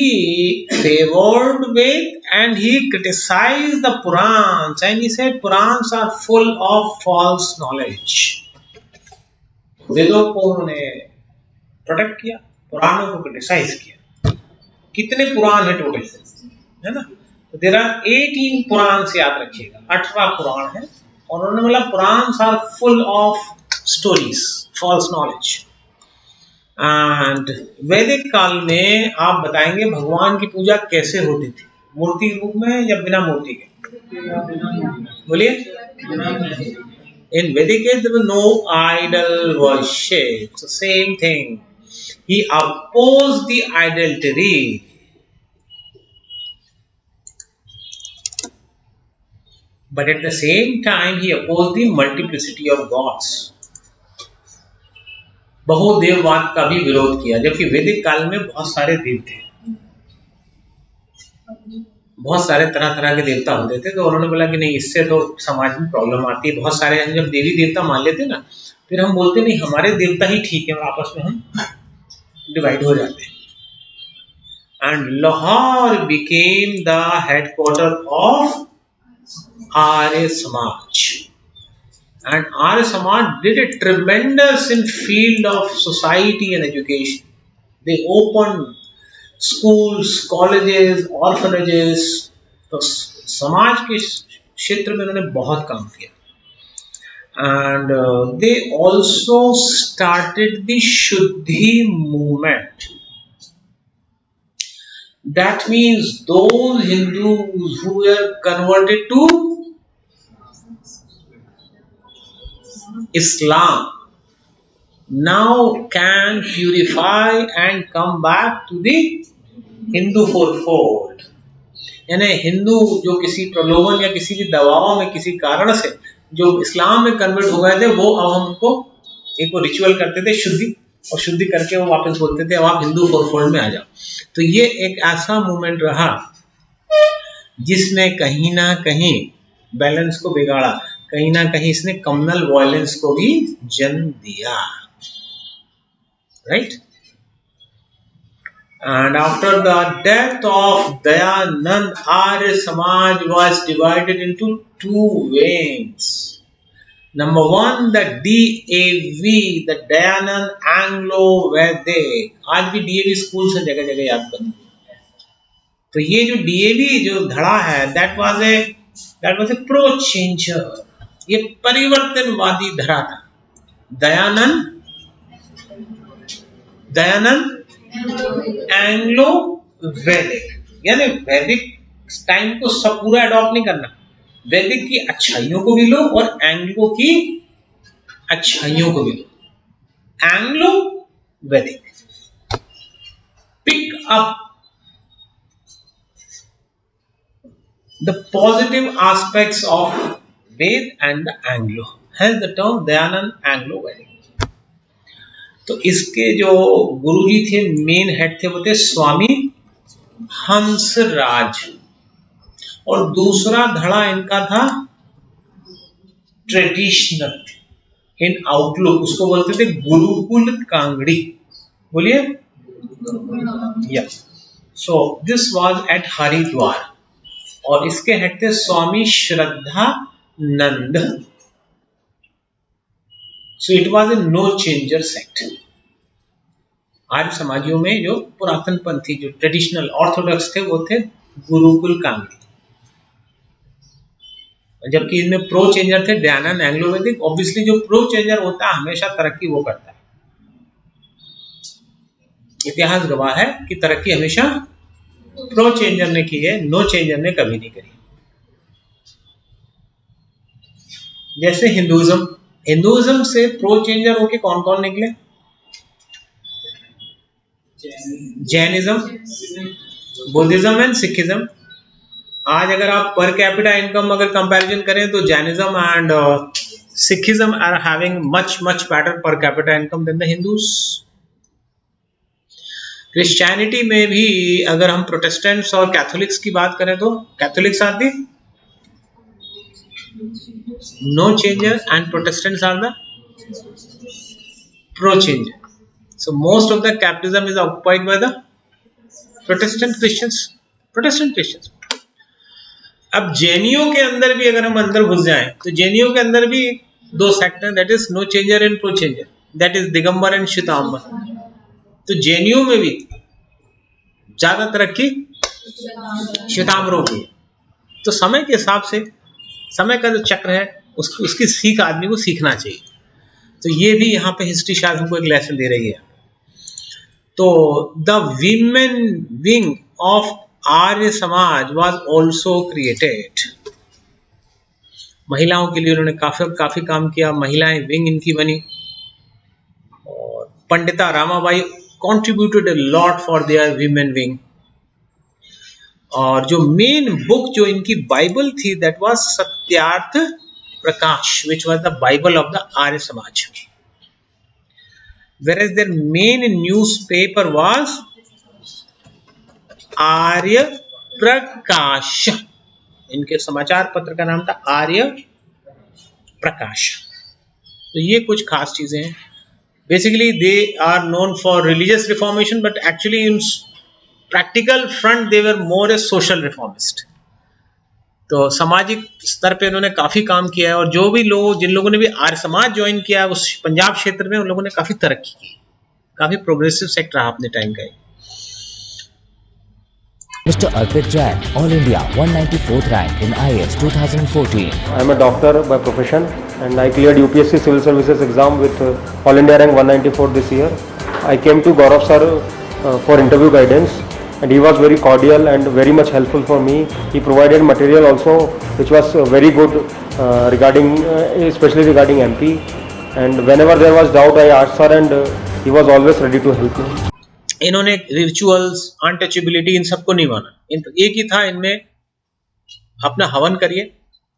B: favored Ved and he criticized the Purans, and he said Purans are full of false knowledge. वेदों को उन्होंने प्रोटेक्ट किया, पुराणों को क्रिटिसाइज किया। कितने पुराण है टोटल, है ना? तो देयर आर 18 पुराण, याद रखिएगा, 18 पुराण है, और उन्होंने बोला Puranas are full of stories, false knowledge. And Vedic काल में आप बताएंगे भगवान की पूजा कैसे होती थी, मूर्ति के रूप में या बिना मूर्ति के? बोलिए। In Vedic age there was no idol worship, so same thing, he opposed the idolatry, but at the same time he opposed the multiplicity of gods. बहुदेववाद का भी विरोध किया, जबकि वैदिक काल में बहुत सारे देव थे, बहुत सारे तरह तरह के देवता होते थे। तो उन्होंने बोला कि नहीं, इससे तो समाज में प्रॉब्लम आती है। बहुत सारे जब देवी देवता मान लेते ना, फिर हम बोलते नहीं हमारे देवता ही ठीक है, और आपस में हम डिवाइड हो जाते हैं। And Lahore became the headquarter of Arya Samaj, and Arya Samaj did a tremendous in field of society and education. They opened schools, colleges, orphanages. तो समाज के क्षेत्र में उन्होंने बहुत काम किया। And they also started the Shuddhi movement. That means those Hindus who were converted to Islam now can purify and come back to the Hindu fold. यानी हिंदू जो किसी प्रलोभन या किसी भी दबाव में किसी कारण से जो इस्लाम में कन्वर्ट हो गए थे, वो अब हम उनको एक वो रिचुअल करते थे शुद्धि, और शुद्धि करके वो वापस बोलते थे अब आप हिंदू फोल्ड में आ जाओ। तो ये एक ऐसा मूवमेंट रहा जिसने कहीं ना कहीं बैलेंस को बिगाड़ा, कहीं ना कहीं इसने कम्युनल वायलेंस को भी जन्म दिया, right? And after the death of Dayanand, Arya Samaj was divided into 2 wings. Number 1 the DAV, the Dayanand Anglo Vedic. आज भी डीएवी स्कूल से जगह जगह याद करो। तो ये जो डीएवी जो धड़ा है, that was a pro changer, ये परिवर्तनवादी धरा था। दयानंद एंग्लो वैदिक, यानी वैदिक टाइम को सब पूरा अडॉप्ट नहीं करना, वैदिक की अच्छाइयों को भी लो और एंग्लो की अच्छाइयों को भी लो। Anglo Vedic pick up the positive aspects of Ved and the Anglo, hence the term Dayanand Anglo-Vedic. तो इसके जो गुरुजी थे, मेन हेड थे, वो थे स्वामी हंसराज, और दूसरा धड़ा इनका था ट्रेडिशनल इन आउटलुक, उसको बोलते थे गुरुकुल कांगड़ी। बोलिए। Yes, so this was at Haridwar, और इसके हेड थे Swami Shraddhanand. So it was a no changer sect. Arya समाजियों में जो पुरातन पंथी, जो ट्रेडिशनल ऑर्थोडॉक्स थे, वो थे गुरुकुल कांगड़ी, जबकि इनमें प्रो चेंजर थे दयानंद एंग्लो वैदिक। ऑब्वियसली जो प्रो चेंजर होता है हमेशा तरक्की वो करता है, इतिहास गवाह है कि तरक्की हमेशा प्रो चेंजर ने की है, नो चेंजर ने कभी नहीं करी। जैसे हिंदुइज्म से प्रो चेंजर होके कौन कौन निकले? Jainism, Buddhism and Sikhism. आज अगर आप पर कैपिटा इनकम अगर कंपैरिजन करें तो Jainism and Sikhism are having much better per capita income than the Hindus. Christianity में भी अगर हम प्रोटेस्टेंट्स और कैथोलिक्स की बात करें तो Catholics are the no changer and Protestants are the pro changer. So most of the capitalism is occupied by the Protestant Christians. अब जैनियों के अंदर भी अगर हम अंदर घुस जाएं तो जैनियों के अंदर भी दो सेक्ट हैं, that is no changer and pro changer, that is Digambar and Shvetambar. तो जैनियों में भी ज्यादा तरक्की श्वेतांबरों की। तो समय के हिसाब से समय का जो चक्र है उसकी सीख आदमी को सीखना चाहिए। तो ये भी यहाँ पे हिस्ट्री शायद हमको एक लेसन दे रही है। तो the women wing of Arya Samaj was also created. महिलाओं के लिए उन्होंने काफी काम किया, महिलाएं विंग इनकी बनी। और Pandita Ramabai contributed a lot for their women wing। और जो मेन बुक जो इनकी बाइबल थी that was Satyarth Prakash, which was the Bible of the Arya Samaj, whereas their main newspaper was आर्य प्रकाश। इनके समाचार पत्र का नाम था आर्य प्रकाश। तो ये कुछ खास चीजें हैं। Basically they are known for religious reformation, but actually in practical front they were more a social reformist. तो सामाजिक स्तर पे उन्होंने काफी काम किया है। और जो भी लोग जिन लोगों ने भी आर्य समाज ज्वाइन किया है उस पंजाब क्षेत्र में, उन लोगों ने काफी तरक्की की, काफी प्रोग्रेसिव सेक्टर रहा अपने टाइम का।
C: Mr. Arpit Jain, All India 194th rank in IAS 2014.
F: I am a doctor by profession and I cleared UPSC Civil Services exam with All India rank 194 this year. I came to Gaurav sir for interview guidance and he was very cordial and very much helpful for me. He provided material also which was very good regarding especially regarding MP, and whenever there was doubt I asked sir and he was always ready to help me.
B: इन्होंने रिचुअल्स, अनटचेबिलिटी इन सबको नहीं माना। एक ही था इनमें, अपना हवन करिए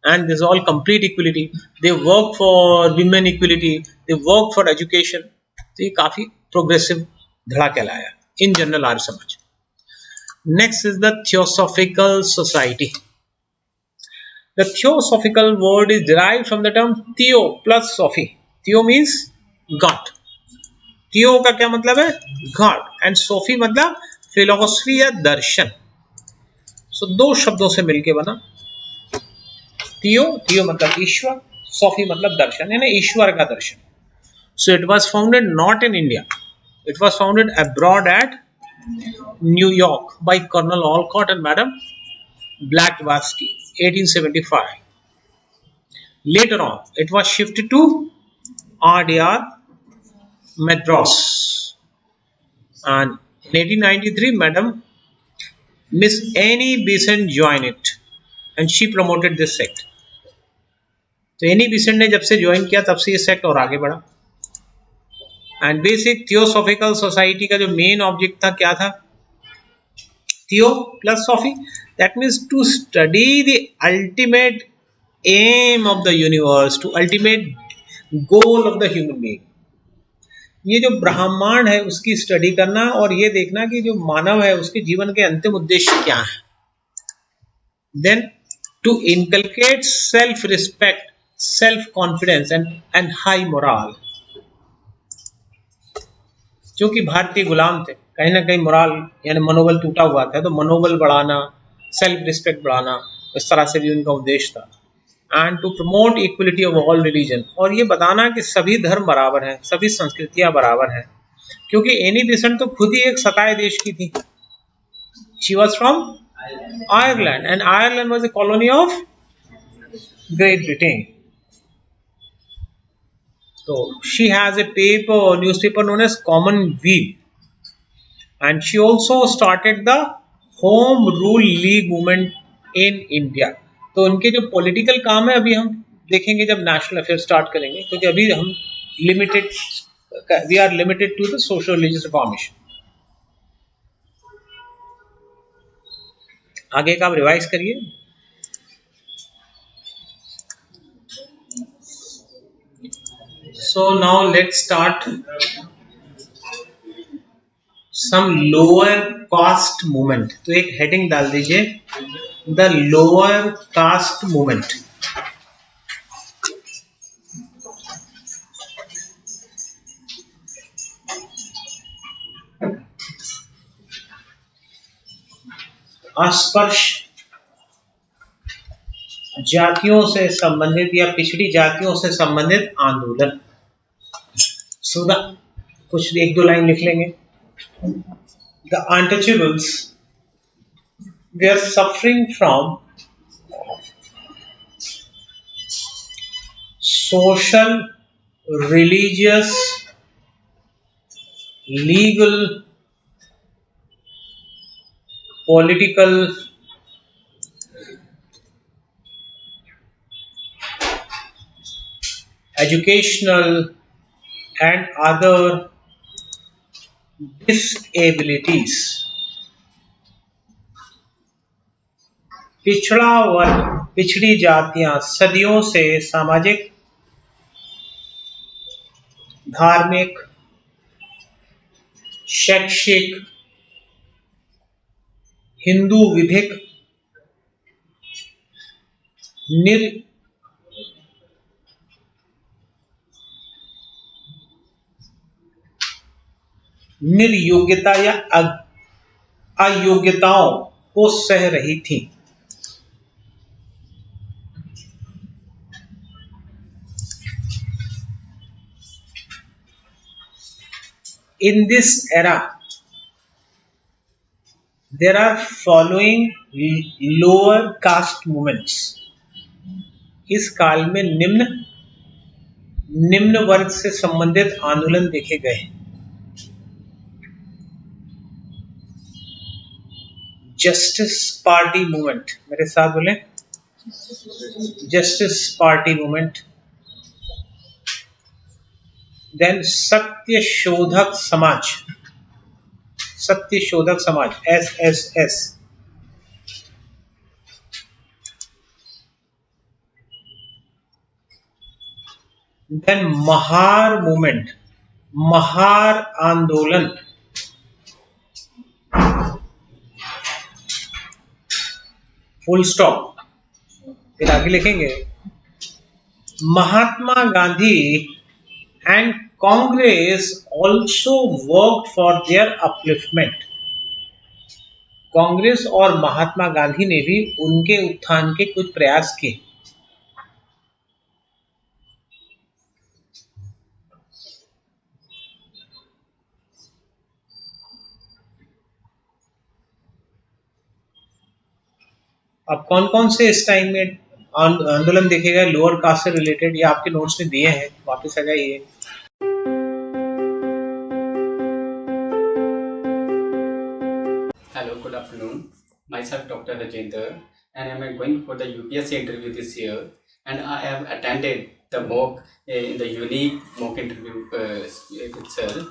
B: and this all complete equality. They work for women equality, they work for education. तो ये काफी प्रोग्रेसिव धड़ा कहलाया इन general Arya Samaj. Next is the theosophical society. The theosophical word is derived from the term theo plus sophy. Theo means God. Theo का क्या मतलब है? गॉड। एंड सोफी मतलब फिलोसफी या दर्शन। सो दो शब्दों से मिलके बना थियो। थियो मतलब ईश्वर, सोफी मतलब दर्शन, यानी ईश्वर का दर्शन। So it was founded not in India, it was founded abroad at New York by colonel Olcott and madam Blavatsky 1875. Later on it was shifted to RDR Madras, and in 1893 Madam Miss Annie Besant joined it and she promoted this sect. तो एनी बिसेंट ने जब से ज्वाइन किया तब से ये सेक्ट और आगे बढ़ा। एंड बेसिक थियोसॉफिकल सोसाइटी का जो मेन ऑब्जेक्ट था क्या था? Theo plus sophy, that means to study the ultimate aim of the universe, to ultimate goal of the human being. ये जो ब्रह्मांड है उसकी स्टडी करना और ये देखना कि जो मानव है उसके जीवन के अंतिम उद्देश्य क्या है। Then to inculcate self respect, self confidence and high moral. क्योंकि भारतीय गुलाम थे, कहीं ना कहीं मोरल यानी मनोबल टूटा हुआ था, तो मनोबल बढ़ाना, सेल्फ रिस्पेक्ट बढ़ाना, इस तरह से भी उनका उद्देश्य था। And to promote equality of all religion, और ये बताना कि सभी धर्म बराबर हैं, सभी संस्कृतियां बराबर हैं। क्योंकि एनी बेसेंट तो खुद ही एक सताए देश की थी। She was from Ireland and Ireland was a colony of Great Britain. तो she has a paper, newspaper known as Commonweal, and she also started the Home Rule League movement in India. तो उनके जो पॉलिटिकल काम है अभी हम देखेंगे जब नेशनल अफेयर स्टार्ट करेंगे, क्योंकि अभी हम we are limited to the social religious reformation. आगे का आप रिवाइज करिए. So now let's start some lower caste movement. तो एक हेडिंग डाल दीजिए, the lower caste movement. अस्पृश्य जातियों से संबंधित या पिछड़ी जातियों से संबंधित आंदोलन. सुधा कुछ एक दो लाइन लिख लेंगे. The untouchables were suffering from social, religious, legal, political, educational and other disabilities. पिछड़ा वर्ग, पिछड़ी जातियां सदियों से सामाजिक, धार्मिक, शैक्षिक, हिंदू विधिक, निर्योग्यता या अयोग्यताओं को सह रही थी. In this era, there are following lower caste movements. इस काल में निम्न वर्ग से संबंधित आंदोलन देखे गए. जस्टिस पार्टी मूवमेंट, मेरे साथ बोले, justice party movement. Then Satyashodhak Samaj, Satyashodhak Samaj SSS. Then Mahar movement, Mahar आंदोलन. Full stop. फिर आगे लिखेंगे Mahatma Gandhi and Congress also worked for their upliftment. Congress और महात्मा गांधी ने भी उनके उत्थान के कुछ प्रयास किए. अब कौन कौन से इस टाइम में आंदोलन देखेगा लोअर कास्ट से रिलेटेड, ये आपके नोट्स में दिए हैं, वापस आ जाइए.
E: Hello, good afternoon. Myself Dr. Rajendra, and I am going for the UPSC interview this year, and I have attended the mock in the unique mock interview itself,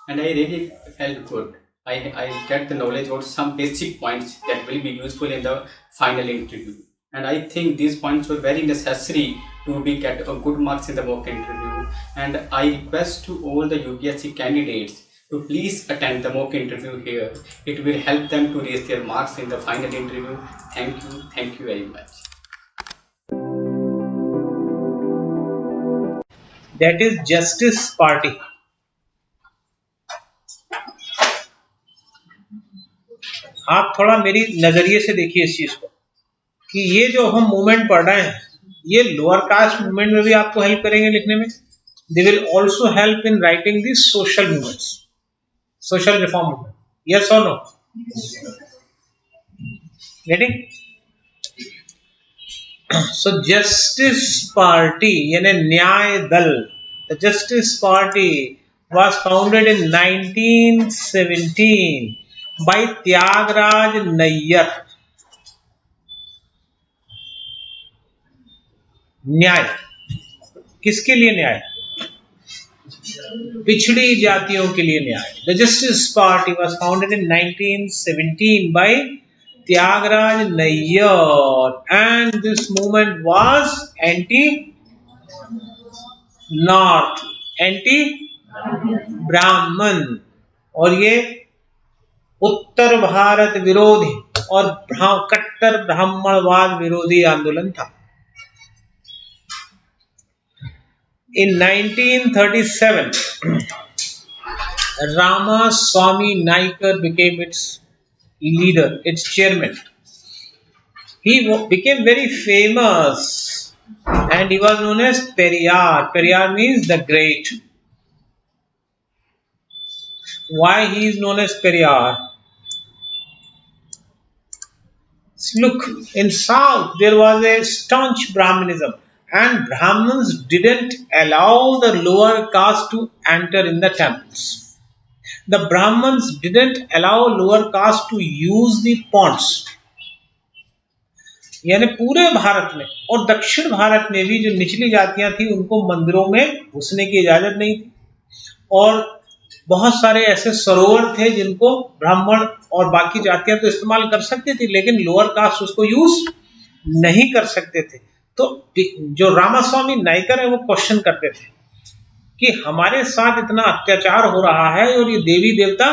E: and I really felt good. I get the knowledge about some basic points that will be useful in the final interview, and I think these points were very necessary to be get a good marks in the mock interview. And I request to all the UPSC candidates to please attend the mock interview here. It will help them to raise their marks in the final interview. Thank you very much.
B: That is Justice Party. आप थोड़ा मेरी नजरिए से देखिए इस चीज को, कि ये जो हम मूवमेंट पढ़ रहे हैं ये लोअर कास्ट मूवमेंट में भी आपको हेल्प करेंगे लिखने में. They will also help in writing the social movements, social reform movement. Yes और no? Getting? So Justice Party यानी न्याय दल, the Justice Party was founded in 1917 by Tyagaraj Nair. न्याय किसके लिए न्याय? पिछड़ी जातियों के लिए न्याय। The Justice Party was founded in 1917 by Tyagaraj Nair and this movement was anti north, anti Brahmin, और ये उत्तर भारत विरोधी और कट्टर ब्राह्मणवाद विरोधी आंदोलन था। In 1937, Ramaswamy Naikar became its leader, its chairman. He became very famous and he was known as Periyar. Periyar means the great. Why he is known as Periyar? Look, in South there was a staunch Brahmanism. And Brahmins didn't allow the lower caste to enter in the temples. The Brahmins didn't allow lower caste to use the ponds. यानी पूरे भारत में और दक्षिण भारत में भी जो निचली जातियां थी उनको मंदिरों में घुसने की इजाजत नहीं थी, और बहुत सारे ऐसे सरोवर थे जिनको ब्राह्मण और बाकी जातियां तो इस्तेमाल कर सकती थी, लेकिन लोअर कास्ट उसको यूज नहीं कर सकते थे। तो जो रामास्वामी नायकर है वो क्वेश्चन करते थे कि हमारे साथ इतना अत्याचार हो रहा है और ये देवी देवता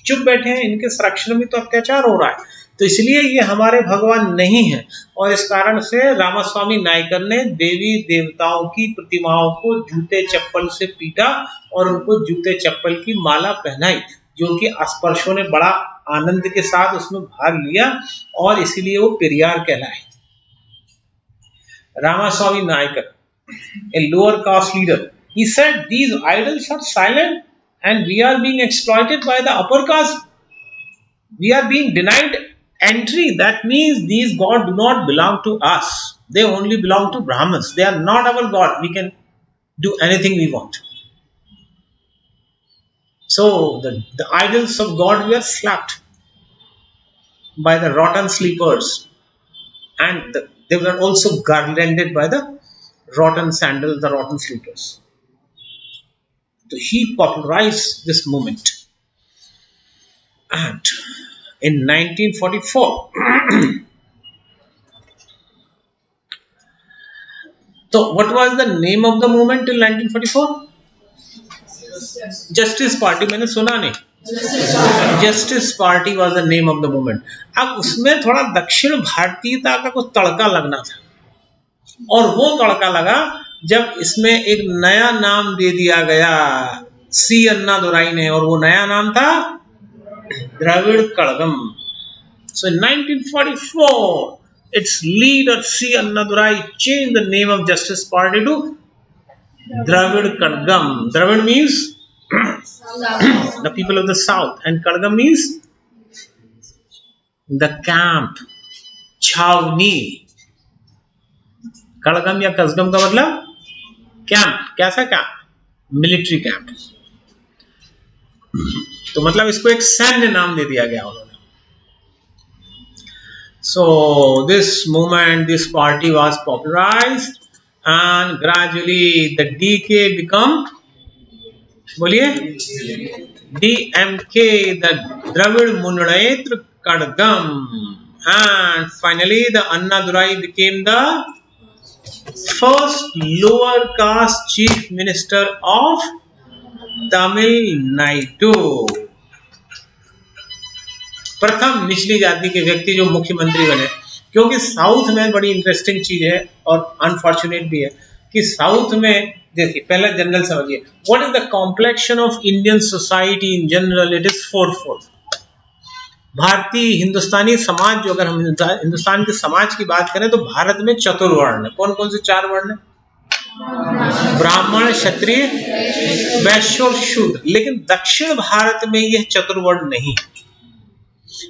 B: चुप बैठे हैं, इनके संरक्षण में तो अत्याचार हो रहा है, तो इसलिए ये हमारे भगवान नहीं है। और इस कारण से रामास्वामी नायकर ने देवी देवताओं की प्रतिमाओं को जूते चप्पल से पीटा और उनको जूते चप्पल की माला पहनाई, जो कि अस्पर्शों ने बड़ा आनंद के साथ उसमें भाग लिया और इसीलिए वो पेरियार कहलाए। Ramaswamy Naikar, a lower caste leader, he said these idols are silent and we are being exploited by the upper caste. We are being denied entry. That means these gods do not belong to us. They only belong to Brahmins. They are not our god. We can do anything we want. So the idols of God were slapped by the rotten sleepers, and they were also garlanded by the rotten sandals, the rotten sleepers. So he popularized this movement. And in 1944, so what was the name of the movement till 1944? Justice Party. मैंने सुना नहीं, justice Party was the name of the movement. अब उसमें थोड़ा दक्षिण भारतीयता का कुछ तड़का लगना था, और वो तड़का लगा जब इसमें एक नया नाम दे दिया गया सी अन्नादुराई ने, और वो नया नाम था द्रविड़ कड़गम। सो इन 1944 its leader C. Annadurai changed the name of Justice Party to Dravid Kadgam. Dravid means the people of the south, and Kadgam means the camp, छावनी। कड़गम या कसगम का मतलब कैंप, कैसा कैंप? Military camp. तो मतलब इसको एक सैन्य नाम दे दिया गया उन्होंने। So this movement, this party was popularized and gradually the DK become, बोलिए, DMK, the Dravid Munnetra Kadgam, and finally the Annadurai became the first lower caste chief minister of Tamil Nadu। प्रथम निचली जाति के व्यक्ति जो मुख्यमंत्री बने, क्योंकि साउथ में बड़ी इंटरेस्टिंग चीज है और अनफॉर्चुनेट भी है कि साउथ में देखिए, पहले जनरल समझिए, what is the complexion of Indian society in general? It is fourfold. भारतीय हिंदुस्तानी समाज, जो अगर हम हिंदुस्तान के समाज की बात करें तो भारत में चतुर्वर्ण है। कौन कौन से चार वर्ण है? ब्राह्मण, क्षत्रिय, वैश्य और शूद्र। लेकिन दक्षिण भारत में यह चतुर्वर्ण नहीं।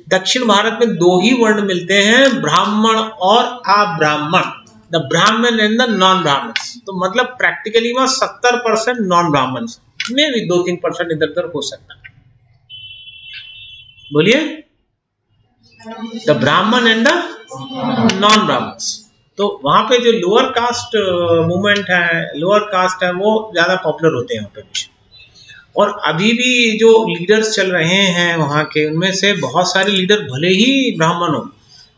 B: दक्षिण भारत में दो ही वर्ण मिलते हैं, ब्राह्मण और अब्राह्मण, द ब्राह्मण एंड द नॉन ब्राह्मण। तो मतलब प्रैक्टिकली वहां 70% नॉन ब्राह्मण में भी 2-3% इधर उधर हो सकता है। बोलिए, द ब्राह्मण एंड द नॉन ब्राह्मण्स। तो वहां पे जो लोअर कास्ट मूवमेंट है, लोअर कास्ट है, वो ज्यादा पॉपुलर होते हैं वहां पे। और अभी भी जो लीडर्स चल रहे हैं वहां के, उनमें से बहुत सारे लीडर भले ही ब्राह्मण हो,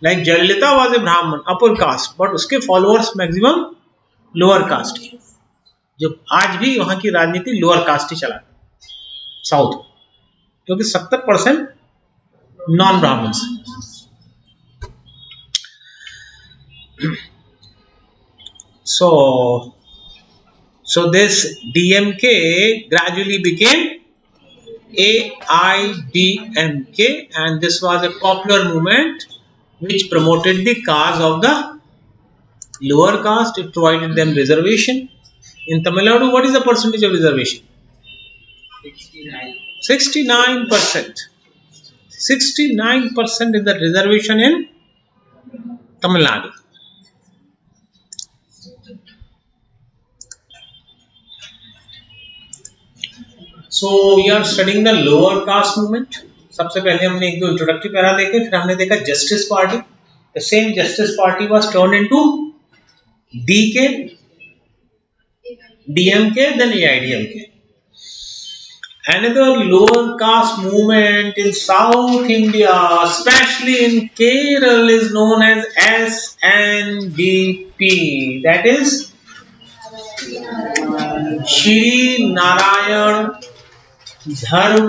B: लाइक जयललिता वाज ए ब्राह्मण अपर कास्ट, बट उसके फॉलोअर्स मैक्सिमम लोअर कास्ट के। जो आज भी वहां की राजनीति लोअर कास्ट ही चलाती साउथ, क्योंकि 70% non Brahmins. So this DMK gradually became AIDMK, and this was a popular movement which promoted the cause of the lower caste. It provided them reservation. In Tamil Nadu, what is the percentage of reservation? 69%. 69% is the reservation in Tamil Nadu. So we are studying the lower caste movement. सबसे पहले हमने एक दो इंट्रोडक्टरी पैरा देखे, फिर हमने देखा justice party. The same justice party was turned into DK, DMK, then AIDMK. Another lower caste movement in South India, especially in Kerala, is known as SNDP. That is Shri Narayan धर्म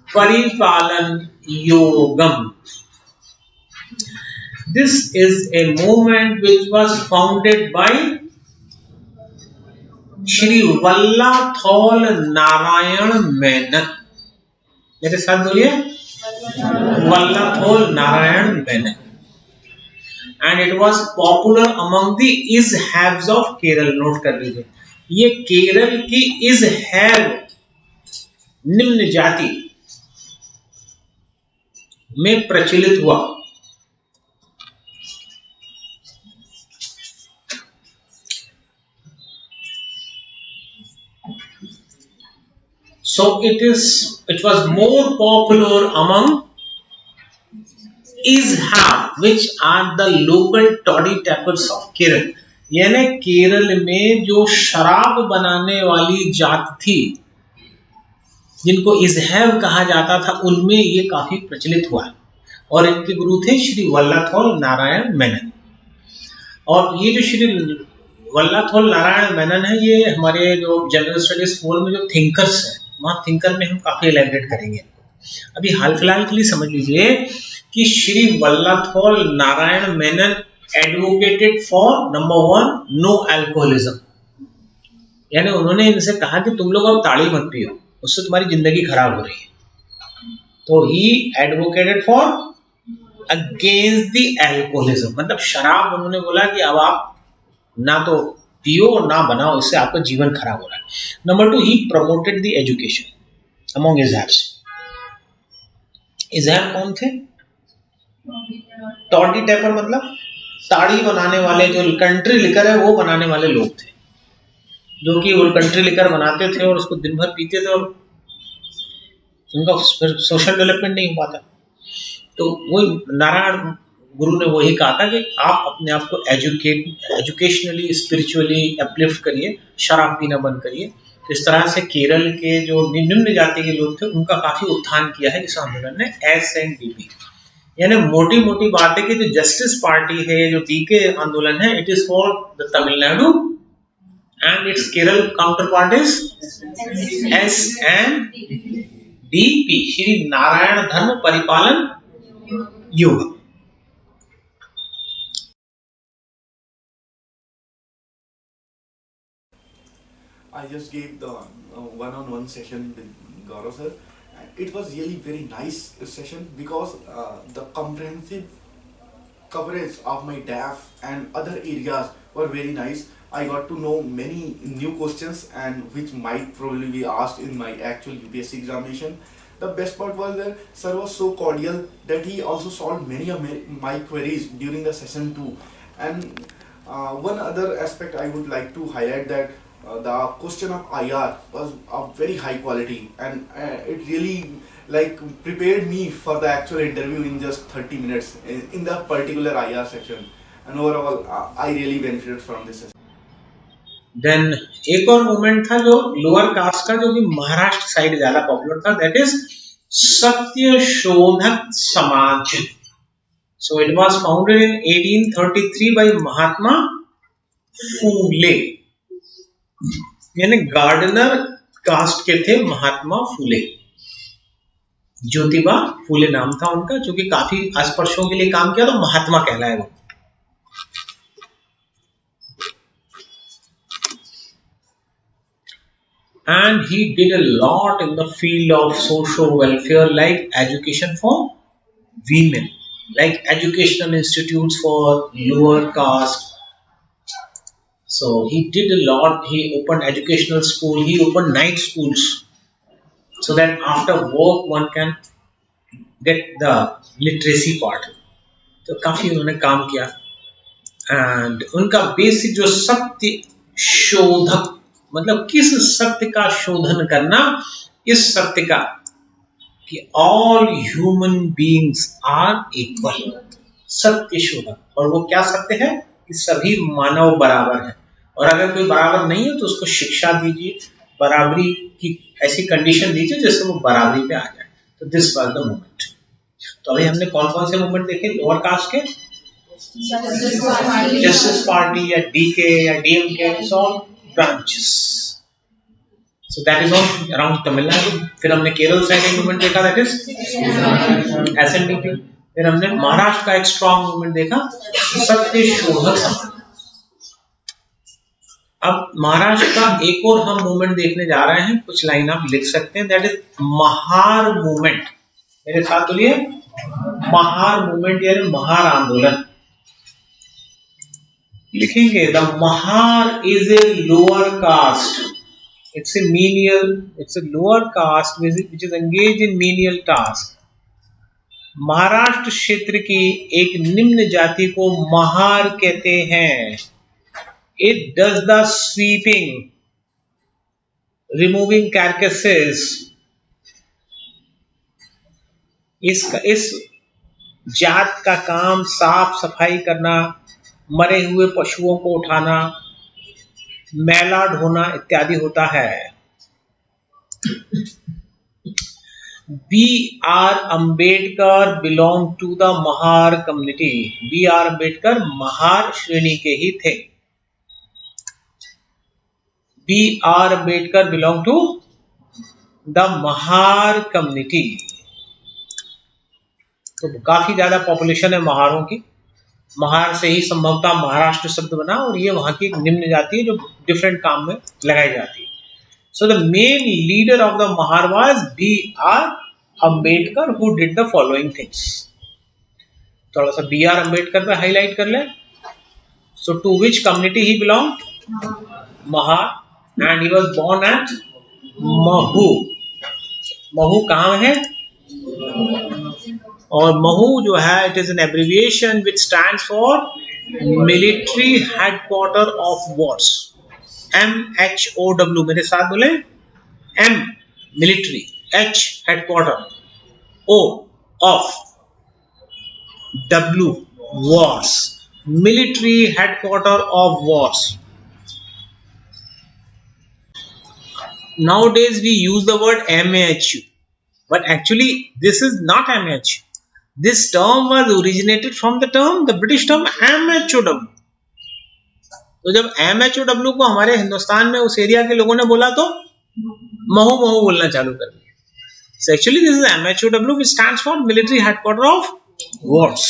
B: परिपालन योगम. This is a movement which was founded by Shri Vallathol Narayan Menon. मेरे साथ बोलिए, Vallathol Narayan Menon. And it was popular among the Izhabs of Kerala. Note कर लीजिए, ये केरल की इज़हैब निम्न जाति में प्रचलित हुआ. So it was more popular among Izhab, which are the local toddy tappers of Kerala. यानी केरल में जो शराब बनाने वाली जात थी, जिनको इज़हैब कहा जाता था, उनमें ये काफी प्रचलित हुआ. और इनके गुरु थे श्री वल्लथोल नारायण मेनन. और ये जो श्री वल्लथोल नारायण मेनन है, ये हमारे जो जनरल स्टडीज 4 में जो थिंकर्स हैं, वहाँ थिंकर में हम काफी एलैबोरेट करेंगे. अभी हाल फिलहाल के लिए समझ लीजिए कि Shri Vallathol Narayana Menon advocated for number 1 no alcoholism. यानी उन्होंने इनसे कहा कि तुम लोग अब ताड़ी मत पियो, उससे तुम्हारी जिंदगी खराब हो रही है. तो ही advocated for against the alcoholism, मतलब शराब उन्होंने बोला कि अब आप ना तो पियो और ना बनाओ, इससे आपका जीवन खराब हो रहा है. Number 2, he promoted the education among इज़हैब्स. इज़हैब कौन थे? टॉडी टैपर, मतलब ताड़ी बनाने वाले, जो कंट्री लिकर है वो बनाने वाले लोग थे, जो कि वो कंट्री लिकर बनाते थे और उसको दिन भर पीते थे और उनका सोशल डेवलपमेंट नहीं हो पाता. तो वो नारायण गुरु ने वही कहा था कि आप अपने आप को एजुकेशनली स्पिरिचुअली अपलिफ्ट करिए, शराब पीना बंद करिए. इस तरह से केरल के जो निम्न जाति के लोग थे उनका काफी उत्थान किया है इस आंदोलन ने, SNDP. यानी मोटी मोटी बात है कि जो जस्टिस पार्टी है, जो DK आंदोलन है, it is for the Tamil Nadu and its Kerala counterpart is SNDP, Shri Narayan Dharma Paripalan Yoga.
G: I just gave the one-on-one session with Gaurav sir. It was really very nice session because the comprehensive coverage of my DAF and other areas were very nice. I got to know many new questions and which might probably be asked in my actual UPSC examination. The best part was that sir was so cordial that he also solved many of my queries during the session too. And one other aspect I would like to highlight that the question of IR was of very high quality, and it really like prepared me for the actual interview in just 30 minutes in the particular IR section, and overall I really benefited from this session.
B: Then एक और मूवमेंट था जो लोअर कास्ट का, जो कि महाराष्ट्र साइड ज्यादा पॉपुलर था, that is Satya Shodhak Samaj. So it was founded in 1833 by Mahatma Phule, यानी गार्डनर कास्ट के थे महात्मा फूले. ज्योतिबा फूले नाम था उनका, जो कि काफी अस्पृश्यों के लिए काम किया, तो महात्मा कहलाए वो. And he did a lot in the field of social welfare, like education for women, like educational institutes for lower caste. So he did a lot. He opened educational school. He opened night schools, so that after work one can get the literacy part. तो काफी उन्होंने काम किया. And उनका बेसिक जो सत्य शोधक, मतलब किस सत्य का शोधन करना, इस सत्य का कि all human beings are equal, सत्य शोधन. और वो क्या सत्य है कि सभी मानव बराबर है, और अगर कोई बराबर नहीं है तो उसको शिक्षा दीजिए, बराबरी की ऐसी कंडीशन दीजिए जिससे वो बराबरी पे आ जाए. तो दिस वाज द मूवमेंट. तो अभी हमने कौन कौन से मूवमेंट देखे लोअर कास्ट के? जस्टिस पार्टी या डीके या DMK, so branches. So that is all around Tamil Nadu. फिर हमने केरल साइड एक मूवमेंट देखा, that is SNDP. फिर हमने महाराष्ट्र का एक स्ट्रॉन्ग मूवमेंट देखा, सत्य शोधक समाज. अब महाराष्ट्र का एक और हम मूवमेंट देखने जा रहे हैं, कुछ लाइन आप लिख सकते हैं, that is महार मूवमेंट. मेरे साथ बोलिए, महार मूवमेंट यानी महार आंदोलन. लिखेंगे the Mahar is a lower caste, it's a menial, it's a lower caste which is engage in menial task. Maharashtra क्षेत्र की एक निम्न जाति को महार कहते हैं. It does the sweeping, removing carcasses. इस जात का काम साफ सफाई करना, मरे हुए पशुओं को उठाना, मैला ढोना इत्यादि होता है. B.R. Ambedkar belong to the Mahar community. B.R. Ambedkar Mahar श्रेणी के ही थे. B.R. Ambedkar belong to the Mahar community. तो काफी ज्यादा पॉपुलेशन है महारों की. महार से ही संभवतः महाराष्ट्र शब्द बना, और ये वहां की एक निम्न जाति है जो डिफरेंट काम में लगाई जाती है. So the main leader of the Mahar was B.R. Ambedkar, who did the following things. थोड़ा सा B.R. अम्बेडकर पे हाईलाइट कर ले. So to which community he belong? Mahar. And he was born at Mhow. Mhow कहाँ है? और महू जो है, it is an abbreviation which stands for military headquarter of wars. MHOW. मेरे साथ बोले, M military, H headquarter, O of, W Wars. Military headquarter of Wars. Nowadays we use the word MHU, but actually this is not MHU. This term was originated from the term, the British term MHOW. तो जब MHOW को हमारे हिंदुस्तान में उस एरिया के लोगों ने बोला तो महू महू बोलना चालू कर दिया. So actually this is MHOW, which stands for Military Headquarter of Wars.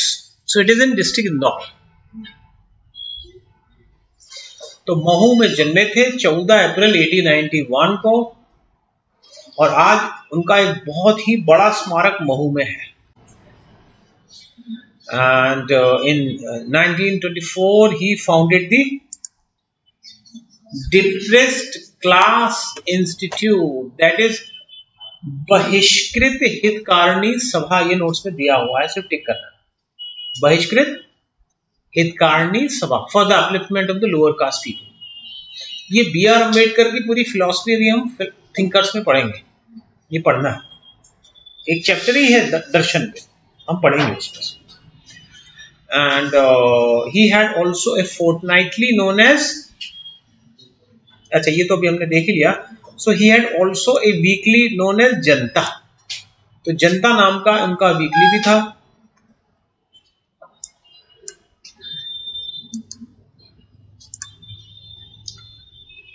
B: So it is in district Indore. तो महू में जन्मे थे 14 अप्रैल 1891 को, और आज उनका एक बहुत ही बड़ा स्मारक महू में है. And in 1924 he founded the Depressed Class Institute, that is बहिष्कृत हितकारिणी सभा. ये नोट्स में दिया हुआ है, सिर्फ टिक करना. बहिष्कृत हितकारिणी सभा for the upliftment of the lower caste people. ये B.R. अम्बेडकर की पूरी फिलॉसफी भी हम थिंकर्स में पढ़ेंगे, ये पढ़ना है. एक चैप्टर ही है दर्शन पे, हम पढ़ेंगे उसमें। And he had also a fortnightly known as, अच्छा ये तो अभी हमने देख ही लिया। So he had also a weekly known as Janata, तो जनता नाम का उनका वीकली भी था।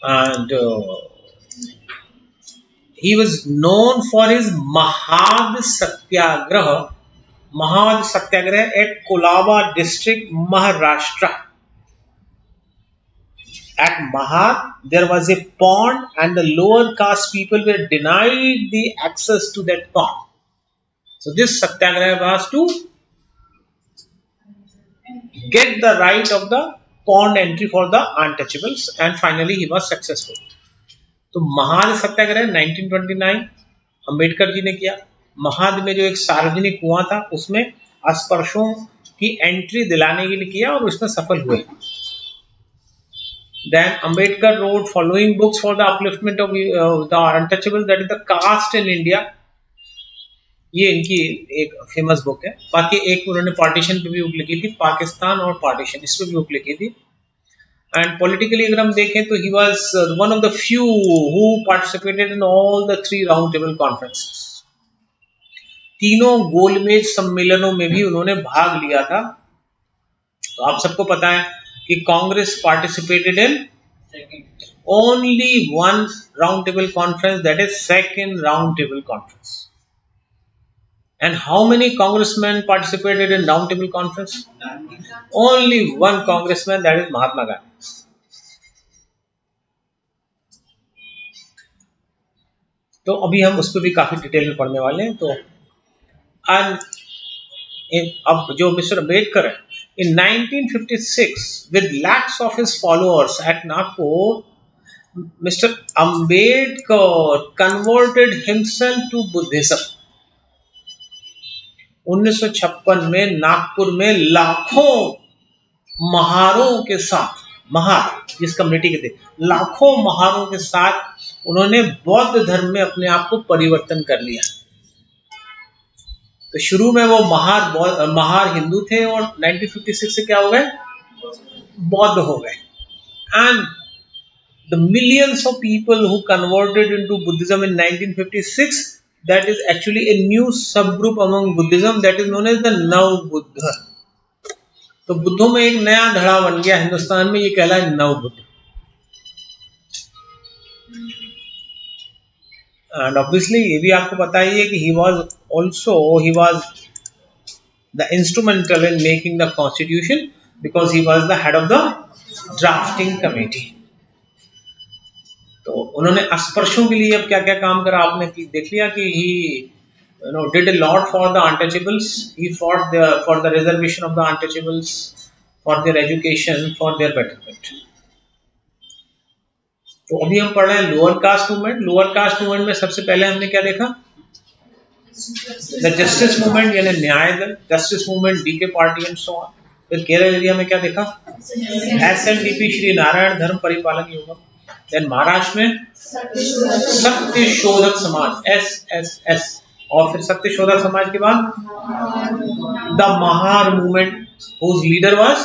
B: And he was known for his Mahad Satyagraha. Mahad Satyagraha at Kolaba district, Maharashtra. At Mahad, there was a pond and the lower caste people were denied the access to that pond. So this Satyagraha was to get the right of the pond entry for the untouchables, and finally he was successful. तो महाद सत्याग्रह 1929 अंबेडकर जी ने किया। महाद में जो एक सार्वजनिक कुआं था उसमें अस्पृश्यों की एंट्री दिलाने के लिए किया और उसमें सफल हुए। Then Ambedkar wrote following books for the upliftment of the untouchables, that is the caste in India. ये इनकी एक फेमस बुक है। बाकी एक उन्होंने पार्टीशन पे भी बुक लिखी थी, पाकिस्तान और पार्टीशन, इस पे भी बुक लिखी थी। एंड पॉलिटिकली अगर हम देखें तो he was one of the few who participated in all the 3 round table conferences. तीनों गोलमेज सम्मेलनों में भी उन्होंने भाग लिया था। तो आप सबको पता है कि Congress participated in only 1 round table conference, that is second round table conference. And how many congressmen participated in round table conference? Only 1 congressman, that is Mahatma Gandhi. तो अभी हम उस पर भी काफी डिटेल में पढ़ने वाले हैं। तो अब जो मिस्टर अम्बेडकर है, in 1956 with lakhs of his followers at Nagpur, Mr. Ambedkar converted himself to Buddhism. 1956 में नागपुर में लाखों महारों के साथ, महार जिस कम्युनिटी के थे, लाखों महारों के साथ उन्होंने बौद्ध धर्म में अपने आप को परिवर्तन कर लिया। तो शुरू में वो महार हिंदू थे और 1956 से क्या हो गए, बौद्ध हो गए। And the millions of people who converted into Buddhism in 1956, that is actually a new subgroup among Buddhism, that is known as the Nav Buddha. तो बुद्धों में एक नया धड़ा बन गया हिंदुस्तान में, ये कहलाए नव बुद्ध। एंड ऑब्वियसली ये भी आपको पता ही है कि he was the instrumental in making the constitution because he was the head of the drafting committee. तो उन्होंने अस्पृश्यों के लिए अब क्या क्या काम करा आपने देख लिया कि he did a lot for the untouchables. He fought for the reservation of the untouchables, for their education, for their betterment. तो अभी हम पढ़ रहे हैं lower caste movement. Lower caste movement में सबसे पहले हमने क्या देखा, द जस्टिस मूवमेंट यानी न्याय दल, justice movement, DK party and so on. फिर केरल एरिया में क्या देखा, SNDP श्री नारायण धर्म परिपालन युगम। देन महाराष्ट्र में सत्य शोधक समाज SSS, और फिर सत्य शोधक समाज के बाद the Mahar movement whose leader was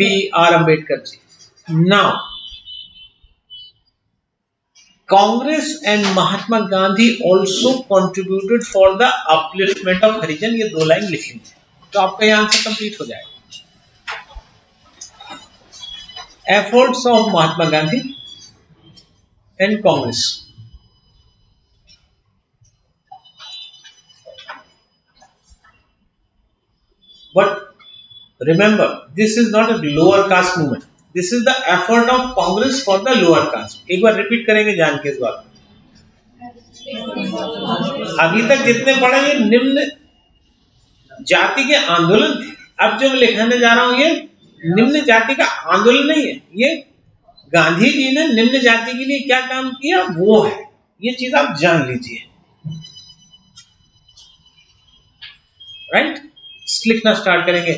B: B.R. Ambedkar ji. Now Congress and Mahatma Gandhi also contributed for the upliftment of Harijan. ये 2 लाइन लिख लीजिए तो आपका यह आंसर कंप्लीट हो जाएगा। Efforts of Mahatma Gandhi and Congress. But remember, this is not a lower caste movement. This is the effort of Congress for the lower caste. एक बार रिपीट करेंगे जान के इस बात। अभी तक जितने पढ़े ये निम्न जाति के आंदोलन थे। अब जो मैं लिखाने जा रहा हूं ये निम्न जाति का आंदोलन नहीं है, ये गांधी जी ने निम्न जाति के लिए क्या काम किया वो है। ये चीज आप जान लीजिए, राइट। लिखना स्टार्ट करेंगे।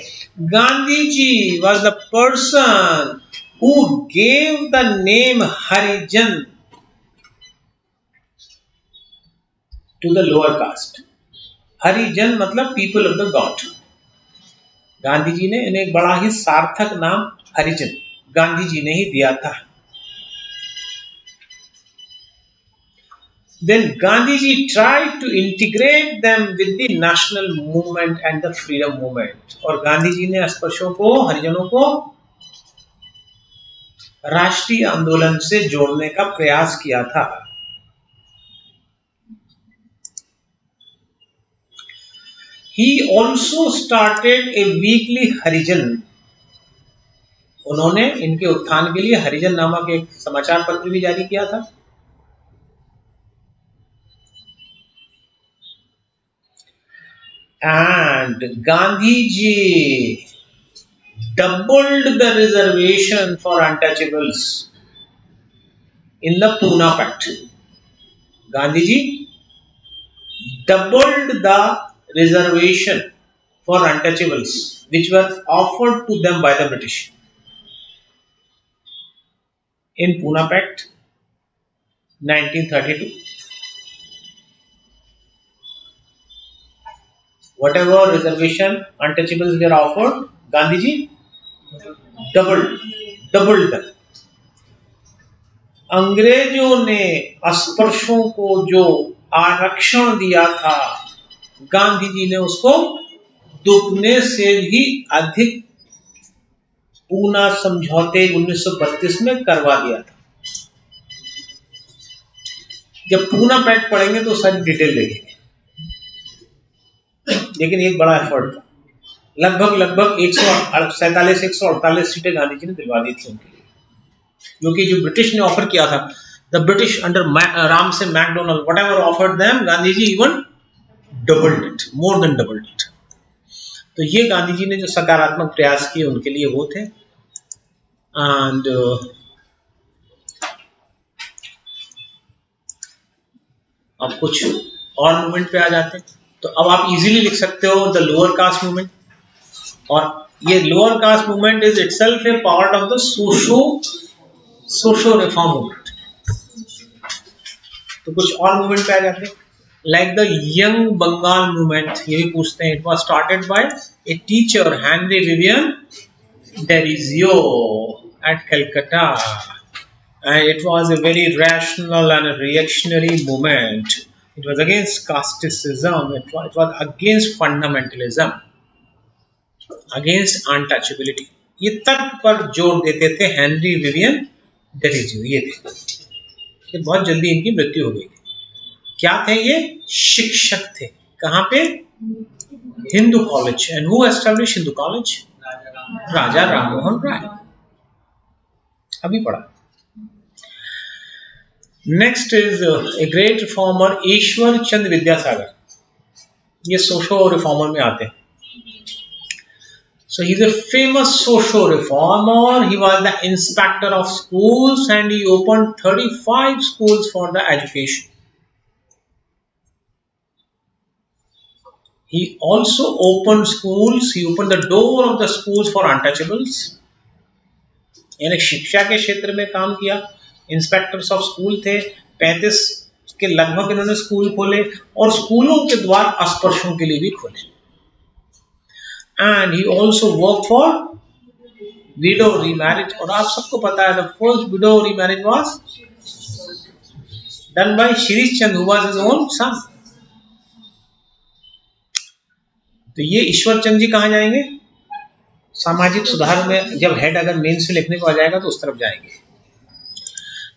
B: Gandhi ji was the person who gave the name Harijan to the lower caste. Harijan मतलब people of the God. Gandhi ji ने इन्हें एक बड़ा ही सार्थक नाम हरिजन गांधी जी ने ही दिया था. Then Gandhiji tried to integrate them with the national movement and the freedom movement. और गांधी जी ने अस्पृश्यों को, हरिजनों को राष्ट्रीय आंदोलन से जोड़ने का प्रयास किया था. He also started a weekly Harijan. उन्होंने इनके उत्थान के लिए हरिजन नामक एक समाचार पत्र भी जारी किया था. And Gandhiji doubled the reservation for untouchables in the Pune Pact. Gandhiji doubled the reservation for untouchables which were offered to them by the British in Pune Pact 1932. Whatever reservation untouchables were offered, Gandhiji doubled them. अंग्रेजों ने अस्पृश्यों को जो आरक्षण दिया था, गांधी जी ने उसको दुगने से भी अधिक पूना समझौते 1932 में करवा दिया था. जब पूना पैक्ट पढ़ेंगे तो सारी डिटेल देखेंगे, लेकिन एक बड़ा एफर्ट था. लगभग 148 सीटें गांधी जी ने दिलवा दी थी उनके लिए, जो कि जो ब्रिटिश ने ऑफर किया था. The British under Ramsay MacDonald whatever offered them, Gandhi ji even doubled it, more than doubled it. तो ये गांधी जी ने जो सकारात्मक प्रयास किए उनके लिए वो थे. एंड अब कुछ और मूवमेंट पे आ जाते हैं. तो अब आप इजीली लिख सकते हो द लोअर कास्ट मूवमेंट, और ये lower caste movement is itself a part of the socio reform movement. तो कुछ और मूवमेंट पे आ जाते हैं, like the young Bengal movement. ये भी पूछते हैं. It was started by a teacher Henry Vivian Derozio at Calcutta, and it was a very rational and a reactionary movement. It was against casteism, it was against fundamentalism, against untouchability. ये तर्क पर जोर देते थे हेनरी विवियन डेरिजियो. ये थे, ये बहुत जल्दी इनकी मृत्यु हो गई. क्या थे ये? शिक्षक थे. कहाँ पे? Hindu college. And who establish Hindu college? Raja Rammohan Roy. अभी पढ़ा. Next is a great reformer Ishwar Chandra Vidyasagar. ये सोशो रिफॉर्मर में आते हैं. So he is a famous social reformer. He was the inspector of schools and he opened 35 schools for the education. He also opened schools. He opened the door of the schools for untouchables. यानी शिक्षा के क्षेत्र में काम किया. इंस्पेक्टर्स ऑफ स्कूल थे. 35 के लगभग इन्होंने स्कूल खोले और स्कूलों के द्वार अस्पृश्यों के लिए भी खोले. And he also work for window remarriage. और आप सबको पता है the first window remarriage was done by Shirish Chandra, who was his own son. तो ये ईश्वर चंद्र जी कहाँ जाएंगे? सामाजिक सुधार में जब हेड अगर मेन से लिखने को आ जाएगा तो उस तरफ जाएंगे.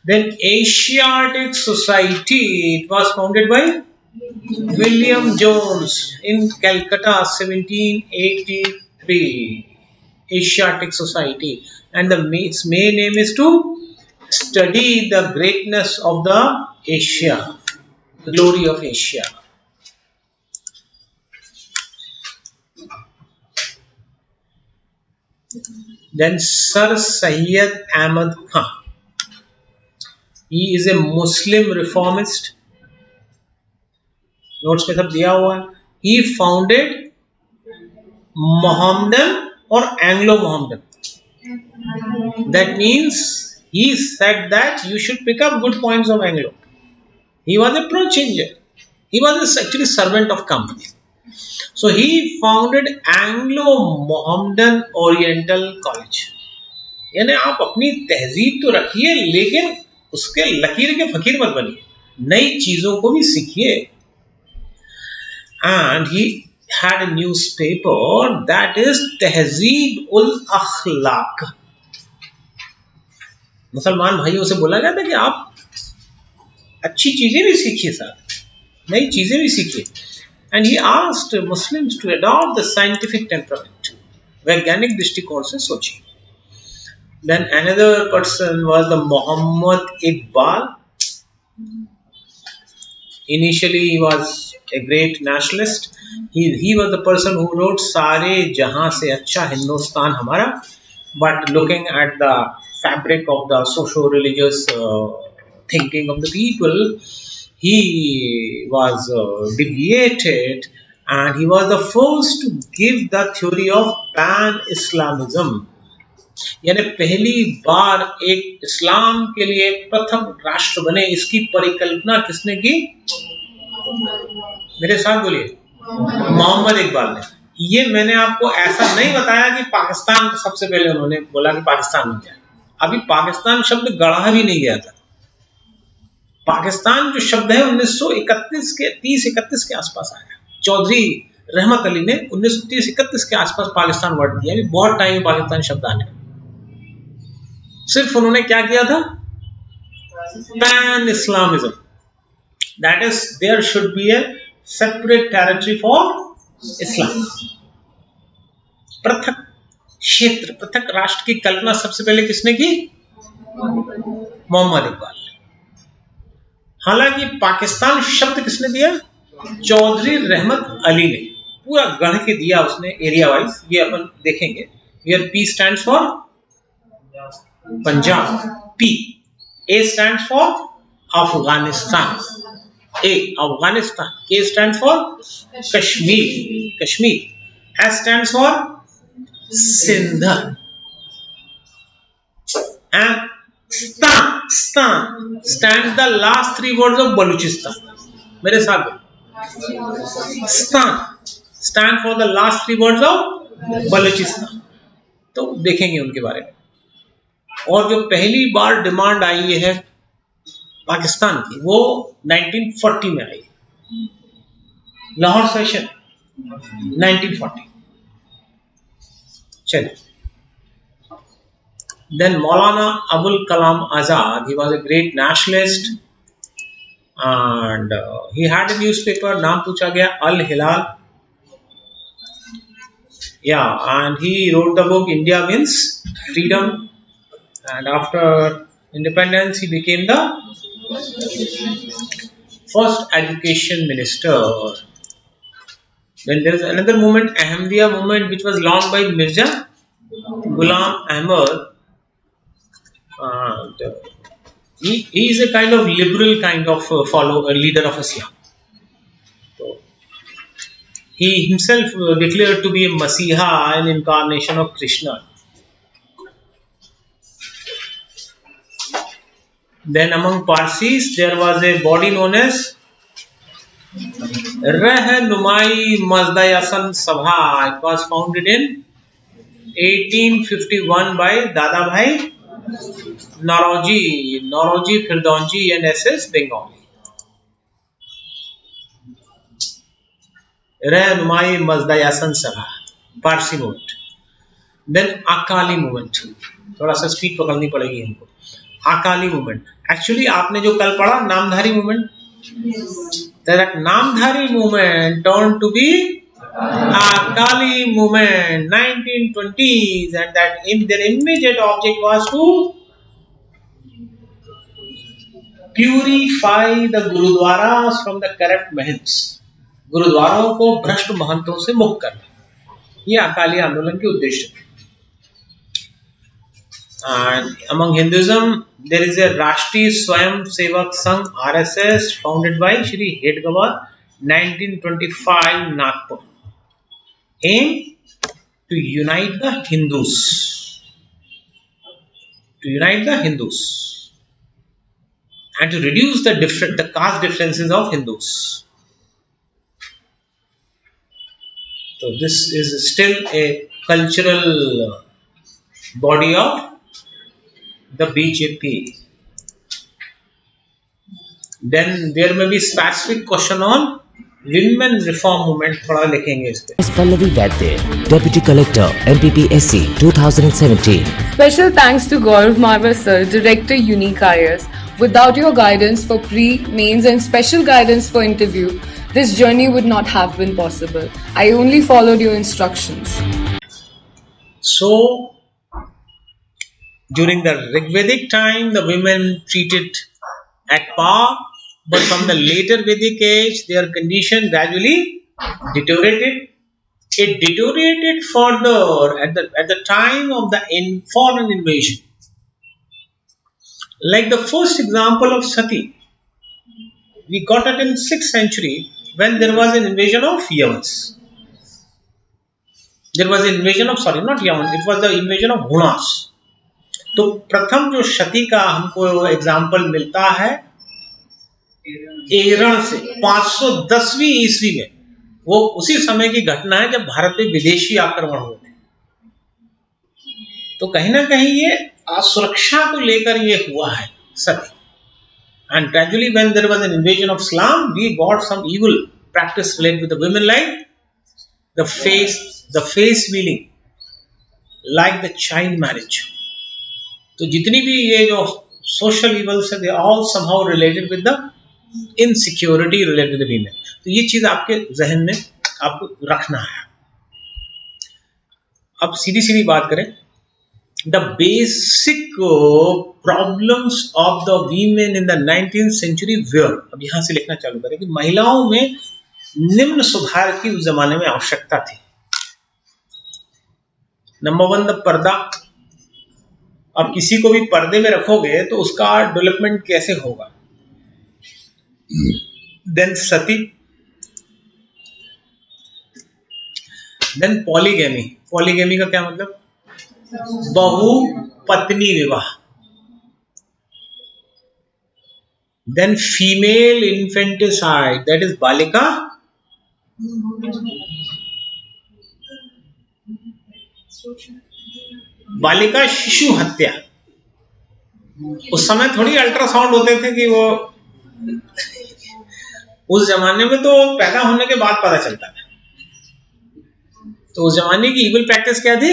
B: Then Asiatic Society, it was founded by William Jones in Calcutta 1783. Asiatic Society, and its main aim is to study the greatness of the Asia, the glory of Asia. Then Sir Syed Ahmad Khan. He is a Muslim reformist. Notes में सब दिया हुआ है. He founded Mohammedan or Anglo-Mohammedan. That means he said that you should pick up good points of Anglo. He was a pro-changer. He was actually servant of company. So he founded Anglo-Mohammedan Oriental College. यानी आप अपनी तहजीब तो रखिए लेकिन उसके लकीर के फकीर मत बनिए, नई चीजों को भी सीखिए. And he had a newspaper that is Tehzeeb ul Akhlaq. मुसलमान भाइयों से बोला गया था कि आप अच्छी चीजें भी सीखिए, साथ नई चीजें भी सीखिए. And he asked Muslims to adopt the scientific temperament. वैज्ञानिक दृष्टिकोण से सोचिए. Then another person was the Muhammad Iqbal. Initially he was a great nationalist. He was the person who wrote सारे जहां से अच्छा हिंदुस्तान हमारा. But looking at the fabric of the socio-religious thinking of the people, he was deviated, and he was the first to give the theory of pan-Islamism. यानी पहली बार एक इस्लाम के लिए प्रथम राष्ट्र बने, इसकी परिकल्पना किसने की? मेरे साथ बोलिए, मोहम्मद इकबाल ने. ये मैंने आपको ऐसा नहीं बताया कि पाकिस्तान सबसे पहले उन्होंने बोला कि पाकिस्तान बन जाए. अभी पाकिस्तान शब्द गढ़ा भी नहीं गया था. पाकिस्तान जो शब्द है 1931 के 30-31 के आसपास आया. चौधरी रहमत अली ने 1930-31 के आसपास पाकिस्तान वर्ड दिया. अभी बहुत टाइम है पाकिस्तान शब्द आने में. सिर्फ उन्होंने क्या किया था? Pan Islamism. That is there should be a separate territory for Islam. पृथक क्षेत्र, पृथक राष्ट्र की कल्पना सबसे पहले किसने की? मोहम्मद इकबाल ने. हालांकि पाकिस्तान शब्द किसने दिया? चौधरी रहमत अली ने. पूरा गढ़ के दिया उसने एरिया वाइज. ये अपन देखेंगे. Here P stands for Punjab. P. A stands for Afghanistan. A. Afghanistan. K stands for Kashmir. Kashmir. S stands for Sindh. And Stan stands the last three words of Baluchistan. मेरे साथ Stan stand for the last three words of Baluchistan. तो देखेंगे उनके बारे में. और जो पहली बार डिमांड आई है पाकिस्तान की, वो 1940 में आई. लाहौर सेशन 1940. चलिए. Then Maulana Abul Kalam Azad, he was a great nationalist, and he had a newspaper. नाम पूछा गया Al Hilal. Yeah, and he wrote the book India Means Freedom. And after independence, he became the first education minister. Then there is another movement, Ahmadiyya movement, which was launched by Mirza Ghulam Ahmad. And he is a kind of liberal kind of leader of Islam. So, he himself declared to be a Masiha, an incarnation of Krishna. Then among Parsis, there was a body known as Rahnumai Mazda-e-Hasan Sabha. It was founded in 1851 by Dadabhai Nauroji Firdausi and S.S. Bengali. Rahnumai Mazda-e-Hasan Sabha, Parsi movement. Then Akali movement. थोड़ा सा स्पीड पकड़नी पड़ेगी हमको. अकाली मूवमेंट. एक्चुअली आपने जो कल पढ़ा Namdhari movement, that Namdhari movement turn to be Akali movement 1920s, and that in their immediate object was to purify the gurudwaras from the corrupt mahants. गुरुद्वारों को भ्रष्ट महंतों से मुक्त करना, ये अकाली आंदोलन के उद्देश्य थे. And among Hinduism, there is a Rashtriya Swayam Sevak Sangh RSS founded by Shri Hedgewar, 1925 Nagpur. Aim to unite the Hindus. To unite the Hindus and to reduce the caste differences of Hindus. तो this is still a cultural body of the BJP. Then there may be specific question on women reform movement. थोड़ा लिखेंगे इस पे.
C: Ms. Pallavi Vaidya, Deputy Collector, MPPSC 2017.
H: Special thanks to Gaurav Marwar sir, Director Unique IAS. Without your guidance for pre, mains and special guidance for interview, this journey would not have been possible. I only followed your instructions.
B: So during the Rigvedic time, the women treated at par, but from the later Vedic age, their condition gradually deteriorated. It deteriorated further at the time of the foreign invasion. Like the first example of Sati, we got it in 6th century when there was an invasion of Yavans. There was an invasion of, sorry, not Yavan, it was the invasion of Hunas. तो प्रथम जो सती का हमको एग्जाम्पल मिलता है एरण से 510वीं ईस्वी में, वो उसी समय की घटना है जब भारत में विदेशी आक्रमण हुए थे. तो कहीं ना कहीं ये असुरक्षा को लेकर ये हुआ है sati. And gradually when there was an invasion of Islam, we got some evil practice related with the women, like the face veiling, like the child marriage. तो जितनी भी ये जो सोशल इवल्स है, they all somehow related with the insecurity related with women. तो ये चीज आपके जहन में आपको रखना है. अब सीधी सीधी बात करें, the basic problems of the women in the 19th century were. अब यहां से लिखना चालू करें कि महिलाओं में निम्न सुधार की उस जमाने में आवश्यकता थी. नंबर 1, द पर्दा. अब किसी को भी पर्दे में रखोगे तो उसका डेवलपमेंट कैसे होगा. Then sati, then polygamy. Polygamy का क्या मतलब, बहु पत्नी विवाह. Then female infanticide, that is बालिका बालिका शिशु हत्या. उस समय थोड़ी अल्ट्रासाउंड होते थे कि वो, उस जमाने में तो पैदा होने के बाद पता चलता था. तो उस जमाने की इविल प्रैक्टिस क्या थी,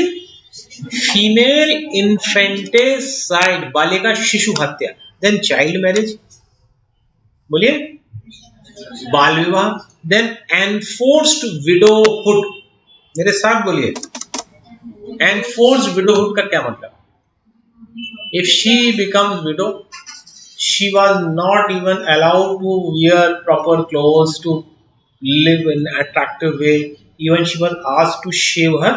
B: फीमेल इन्फेंटिसाइड, बालिका शिशु हत्या. देन चाइल्ड मैरिज, बोलिए, बाल विवाह. देन एनफोर्स्ड विडोहुड, मेरे साथ बोलिए, एनफोर्स्ड विडोहुड का क्या मतलब. If she becomes window, she was not even allowed to wear proper clothes, to live in an attractive way. Even she was asked to shave her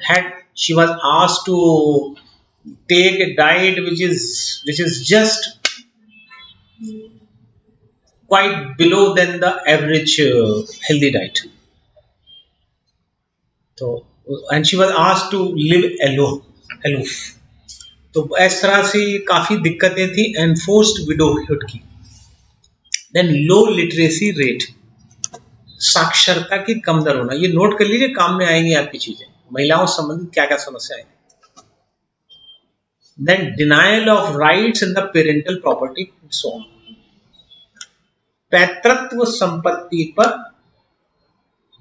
B: head. She was asked to take a diet which is just quite below than the average healthy diet. So, and she was asked to live aloof. तो इस तरह से काफी दिक्कतें थी एनफोर्स्ड विडोहुड की. देन लो लिटरेसी रेट, साक्षरता की कम दर होना. ये नोट कर लीजिए, काम में आएंगी आपकी चीजें, महिलाओं से संबंधित क्या क्या समस्याएं. Then denial of rights in the parental property, so on. पैतृत्व संपत्ति पर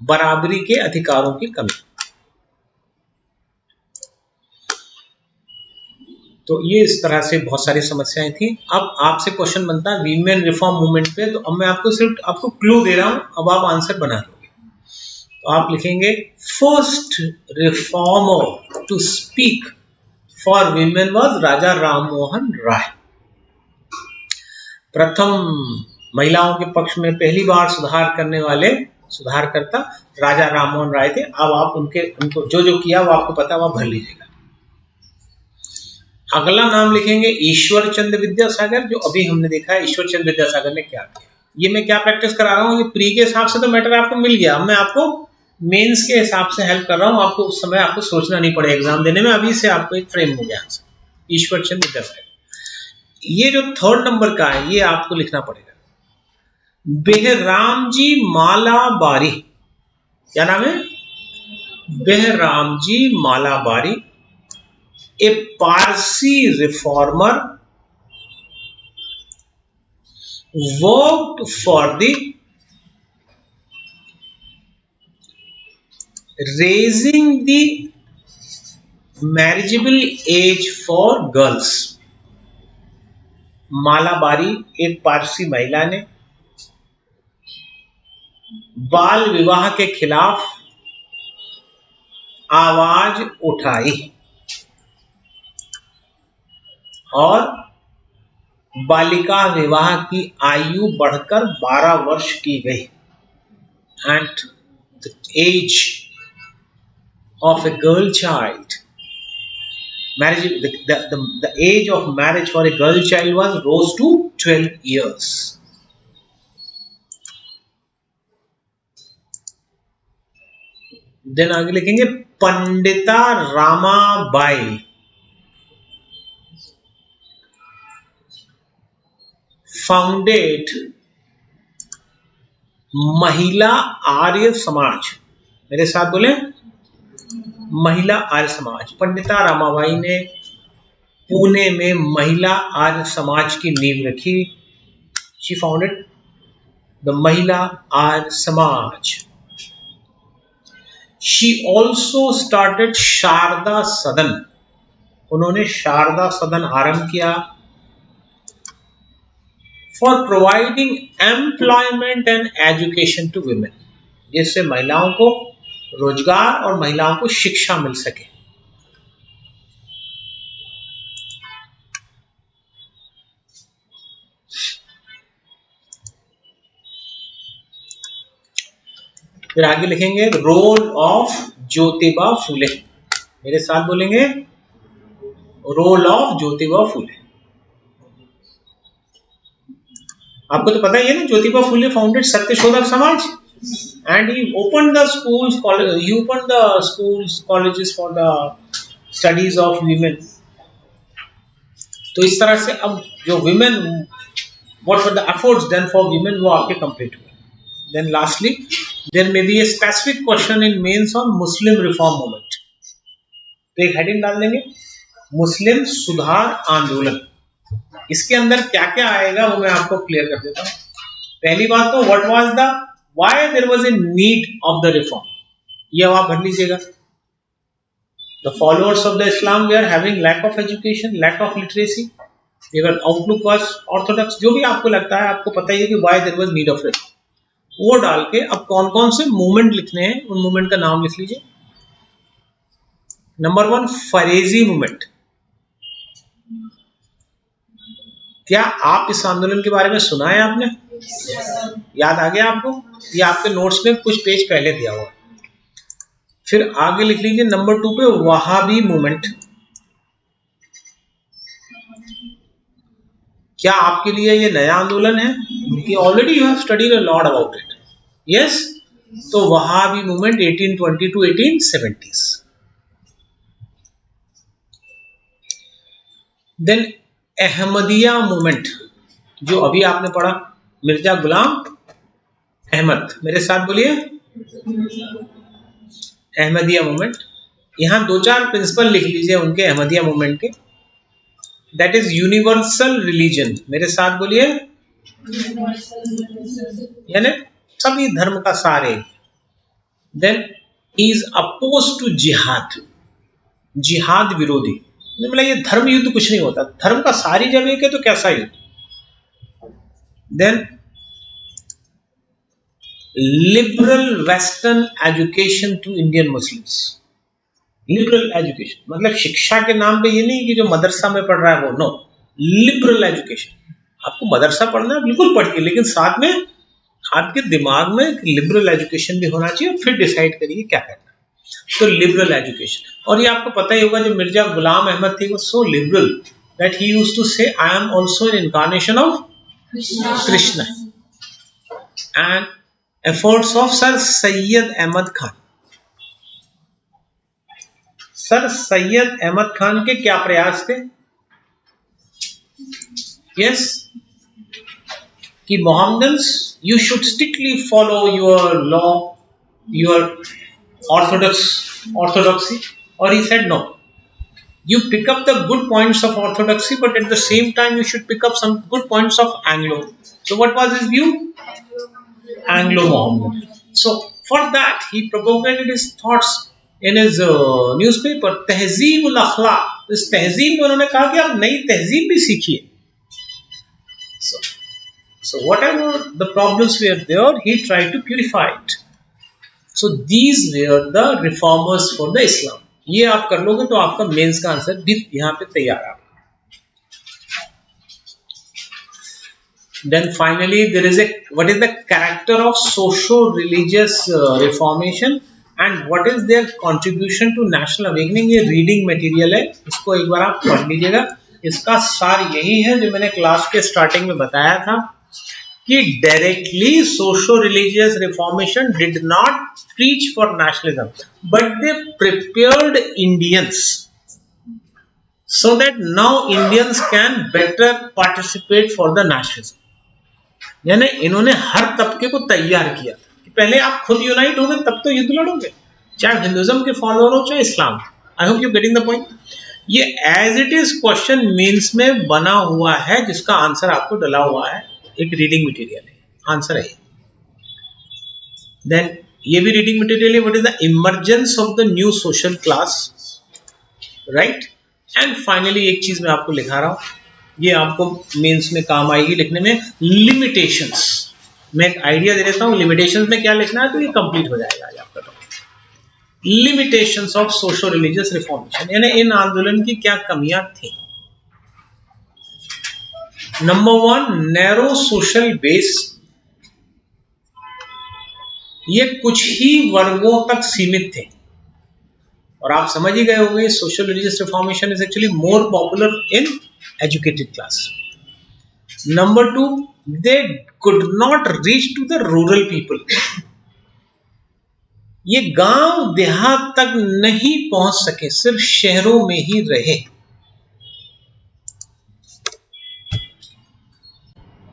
B: बराबरी के अधिकारों की कमी. तो ये इस तरह से बहुत सारी समस्याएं थी. अब आपसे क्वेश्चन बनता है वीमेन रिफॉर्म मूवमेंट पे. तो अब मैं आपको क्लू दे रहा हूं, अब आप आंसर बना लोगे. तो आप लिखेंगे, first reformer to speak for women was Raja Rammohan Roy. प्रथम महिलाओं के पक्ष में पहली बार सुधार करने वाले सुधारकर्ता राजा राममोहन राय थे. अब आप उनको जो किया वो आपको पता, वो भर लीजिएगा. अगला नाम लिखेंगे ईश्वर चंद्र विद्यासागर, जो अभी हमने देखा है ईश्वर चंद्र विद्यासागर ने क्या किया. ये मैं क्या प्रैक्टिस करा रहा हूँ, ये प्री के हिसाब से तो मैटर आपको मिल गया. अब मैं आपको मेंस के हिसाब से हेल्प कर रहा हूँ. आपको उस समय आपको सोचना नहीं पड़ेगा एग्जाम देने में, अभी से आपको एक फ्रेम हो गया. ईश्वर चंद्र विद्यासागर. ये जो 3rd नंबर का है, ये आपको लिखना पड़ेगा. बेहराम जी माला बारी, क्या नाम है, Behramji Malabari, a Parsi reformer, worked for the raising the marriageable age for girls. Malabari एक पारसी महिला ने बाल विवाह के खिलाफ आवाज उठाई और बालिका विवाह की आयु बढ़कर 12 वर्ष की गई and the age of a girl child marriage the age of marriage for a girl child was rose to 12 years. Then आगे लिखेंगे पंडिता रामाबाई, फाउंडेड महिला आर्य समाज. मेरे साथ बोले महिला आर्य समाज. पंडिता रामाबाई ने पुणे में महिला आर्य समाज की नींव रखी. शी फाउंडेड द महिला Arya Samaj. She also started Sharda सदन. उन्होंने शारदा सदन आरंभ किया for providing employment and education to women, जिससे महिलाओं को रोजगार और महिलाओं को शिक्षा मिल सके. फिर आगे लिखेंगे रोल ऑफ ज्योतिबा फूले. मेरे साथ बोलेंगे रोल ऑफ ज्योतिबा फूले. आपको तो पता ही है ना, Jyotiba Phule founded Satyashodhak Samaj and he opened the schools, colleges for the studies of women. तो इस तरह से अब जो women, what were the efforts done for women, वो आपके complete हुए. Then lastly, there may be a specific question in mains on Muslim reform movement. तो एक heading डाल देंगे मुस्लिम सुधार आंदोलन. इसके अंदर क्या क्या आएगा वो मैं आपको क्लियर कर देता हूँ. पहली बात तो what was the why there was a need of the reform, ये आप भर लीजिएगा. The followers of the Islam were having lack of education, lack of literacy, their outlook was orthodox. जो भी आपको लगता है, आपको पता ही है कि why there was need of reform. वो डाल के अब कौन कौन से मूवमेंट लिखने हैं, उन मूवमेंट का नाम लिख लीजिए. Number 1 Faraizi movement. क्या आप इस आंदोलन के बारे में सुना है आपने? याद आ गया आपको? ये आपके नोट्स में कुछ पेज पहले दिया हुआ. फिर आगे लिख लीजिए नंबर 2 पे वहाबी मूवमेंट. क्या आपके लिए ये नया आंदोलन है कि already you have studied a lot about it? Yes. तो Wahabi movement 1820 to 1870s. Then Ahmadiya movement, जो अभी आपने पढ़ा, मिर्जा गुलाम अहमद. मेरे साथ बोलिए अहमदिया मूवमेंट. यहां 2-4 प्रिंसिपल लिख लीजिए उनके अहमदिया मूवमेंट के. That is universal religion. मेरे साथ बोलिए यानी सभी धर्म का सारे. देन इज अपोज टू जिहाद, जिहाद विरोधी. मतलब ये धर्म युद्ध कुछ नहीं होता, धर्म का सारी जब एक है तो कैसा युद्ध. Then liberal western education to Indian Muslims. Liberal education मतलब शिक्षा के नाम पे ये नहीं कि जो मदरसा में पढ़ रहा है वो, नो. लिबरल एजुकेशन, आपको मदरसा पढ़ना है बिल्कुल पढ़िए, लेकिन साथ में आपके दिमाग में लिबरल एजुकेशन भी होना चाहिए. फिर डिसाइड करिए क्या करना. तो लिबरल एजुकेशन. और ये आपको पता ही होगा, जो मिर्जा गुलाम अहमद थे वो so liberal that he used to say I am also an incarnation of Krishna. And efforts of sir Syed Ahmad Khan. Sir Syed Ahmad Khan के क्या प्रयास थे? यस, कि Mohammedans you should strictly follow your law, your orthodox orthodoxy? Or he said no. You pick up the good points of orthodoxy, but at the same time you should pick up some good points of Anglo. So what was his view? Anglo-Mohammed. So for that he propagated his thoughts in his newspaper Tehzeeb ul Akhlaq. इस तहजीब में उन्होंने कहा कि आप नई तहजीब भी सीखिए. So whatever the problems were there, he tried to purify it. So these were the reformers for the Islam. ये आप कर लोगे तो आपका मेंस का आंसर भी यहाँ पे तैयार है. Then finally there is what is the character of socio-religious reformation and what is their contribution to national awakening. ये reading material है, इसको एक बार आप पढ़ लीजिएगा. इसका सार यही है जो मैंने क्लास के स्टार्टिंग में बताया था कि directly socio-religious reformation did not preach for nationalism, but they prepared Indians so that now Indians can better participate for the nationalism. यानी इन्होंने हर तबके को तैयार किया कि पहले आप खुद यूनाइट होंगे तब तो युद्ध लड़ोगे, चाहे हिंदुइज्म के फॉलोअर हो चाहे Islam. I hope you getting the point. ये as it is question means में बना हुआ है जिसका आंसर आपको डला हुआ है, एक रीडिंग मटेरियल है, आंसर है. देन ये भी रीडिंग मटेरियल है. What is the emergence of the new social class, right. And finally एक चीज मैं आपको लिखा रहा हूं, ये आपको मेंस में काम आएगी लिखने में, लिमिटेशंस. मैं एक आइडिया दे देता हूं लिमिटेशंस में क्या लिखना है तो ये कंप्लीट हो जाएगा आज आपका. Limitations of socio religious reformation, यानी इन आंदोलन की क्या कमियां थी. Number 1, narrow social base. ये कुछ ही वर्गों तक सीमित थे और आप समझ ही गए होंगे social religious reformation is actually more popular in educated class. Number 2, they could not reach to the rural people. ये गांव देहात तक नहीं पहुंच सके, सिर्फ शहरों में ही रहे.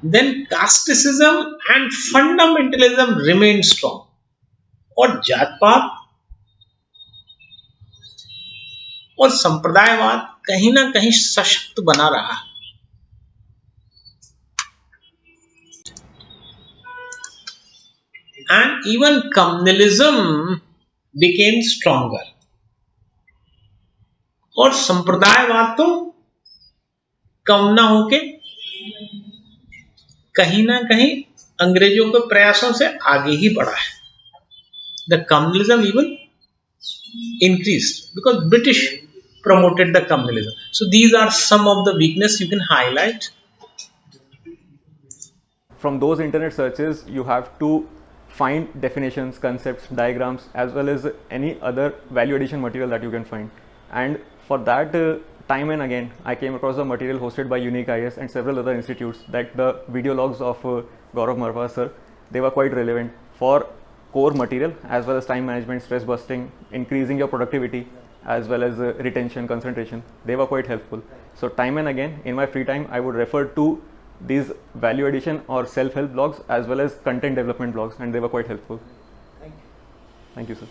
B: Then casteism and fundamentalism remained strong. और जात पात और संप्रदायवाद कहीं ना कहीं सशक्त बना रहा. And even communalism became stronger. और संप्रदायवाद तो कम ना होके कहीं ना कहीं अंग्रेजों के प्रयासों से आगे ही बढ़ा है. The communalism even increased because British promoted the communalism. So these are some of the weaknesses you can highlight.
I: From those internet searches, you have to find definitions, concepts, diagrams, as well as any other value addition material that you can find. And for that, time and again, I came across the material hosted by Unique IAS and several other institutes, that the video logs of Gaurav Marwah sir, they were quite relevant for core material as well as time management, stress busting, increasing your productivity, as well as retention, concentration. They were quite helpful. So time and again, in my free time, I would refer to these value addition or self-help blogs as well as content development blogs, and they were quite helpful. Thank you, sir.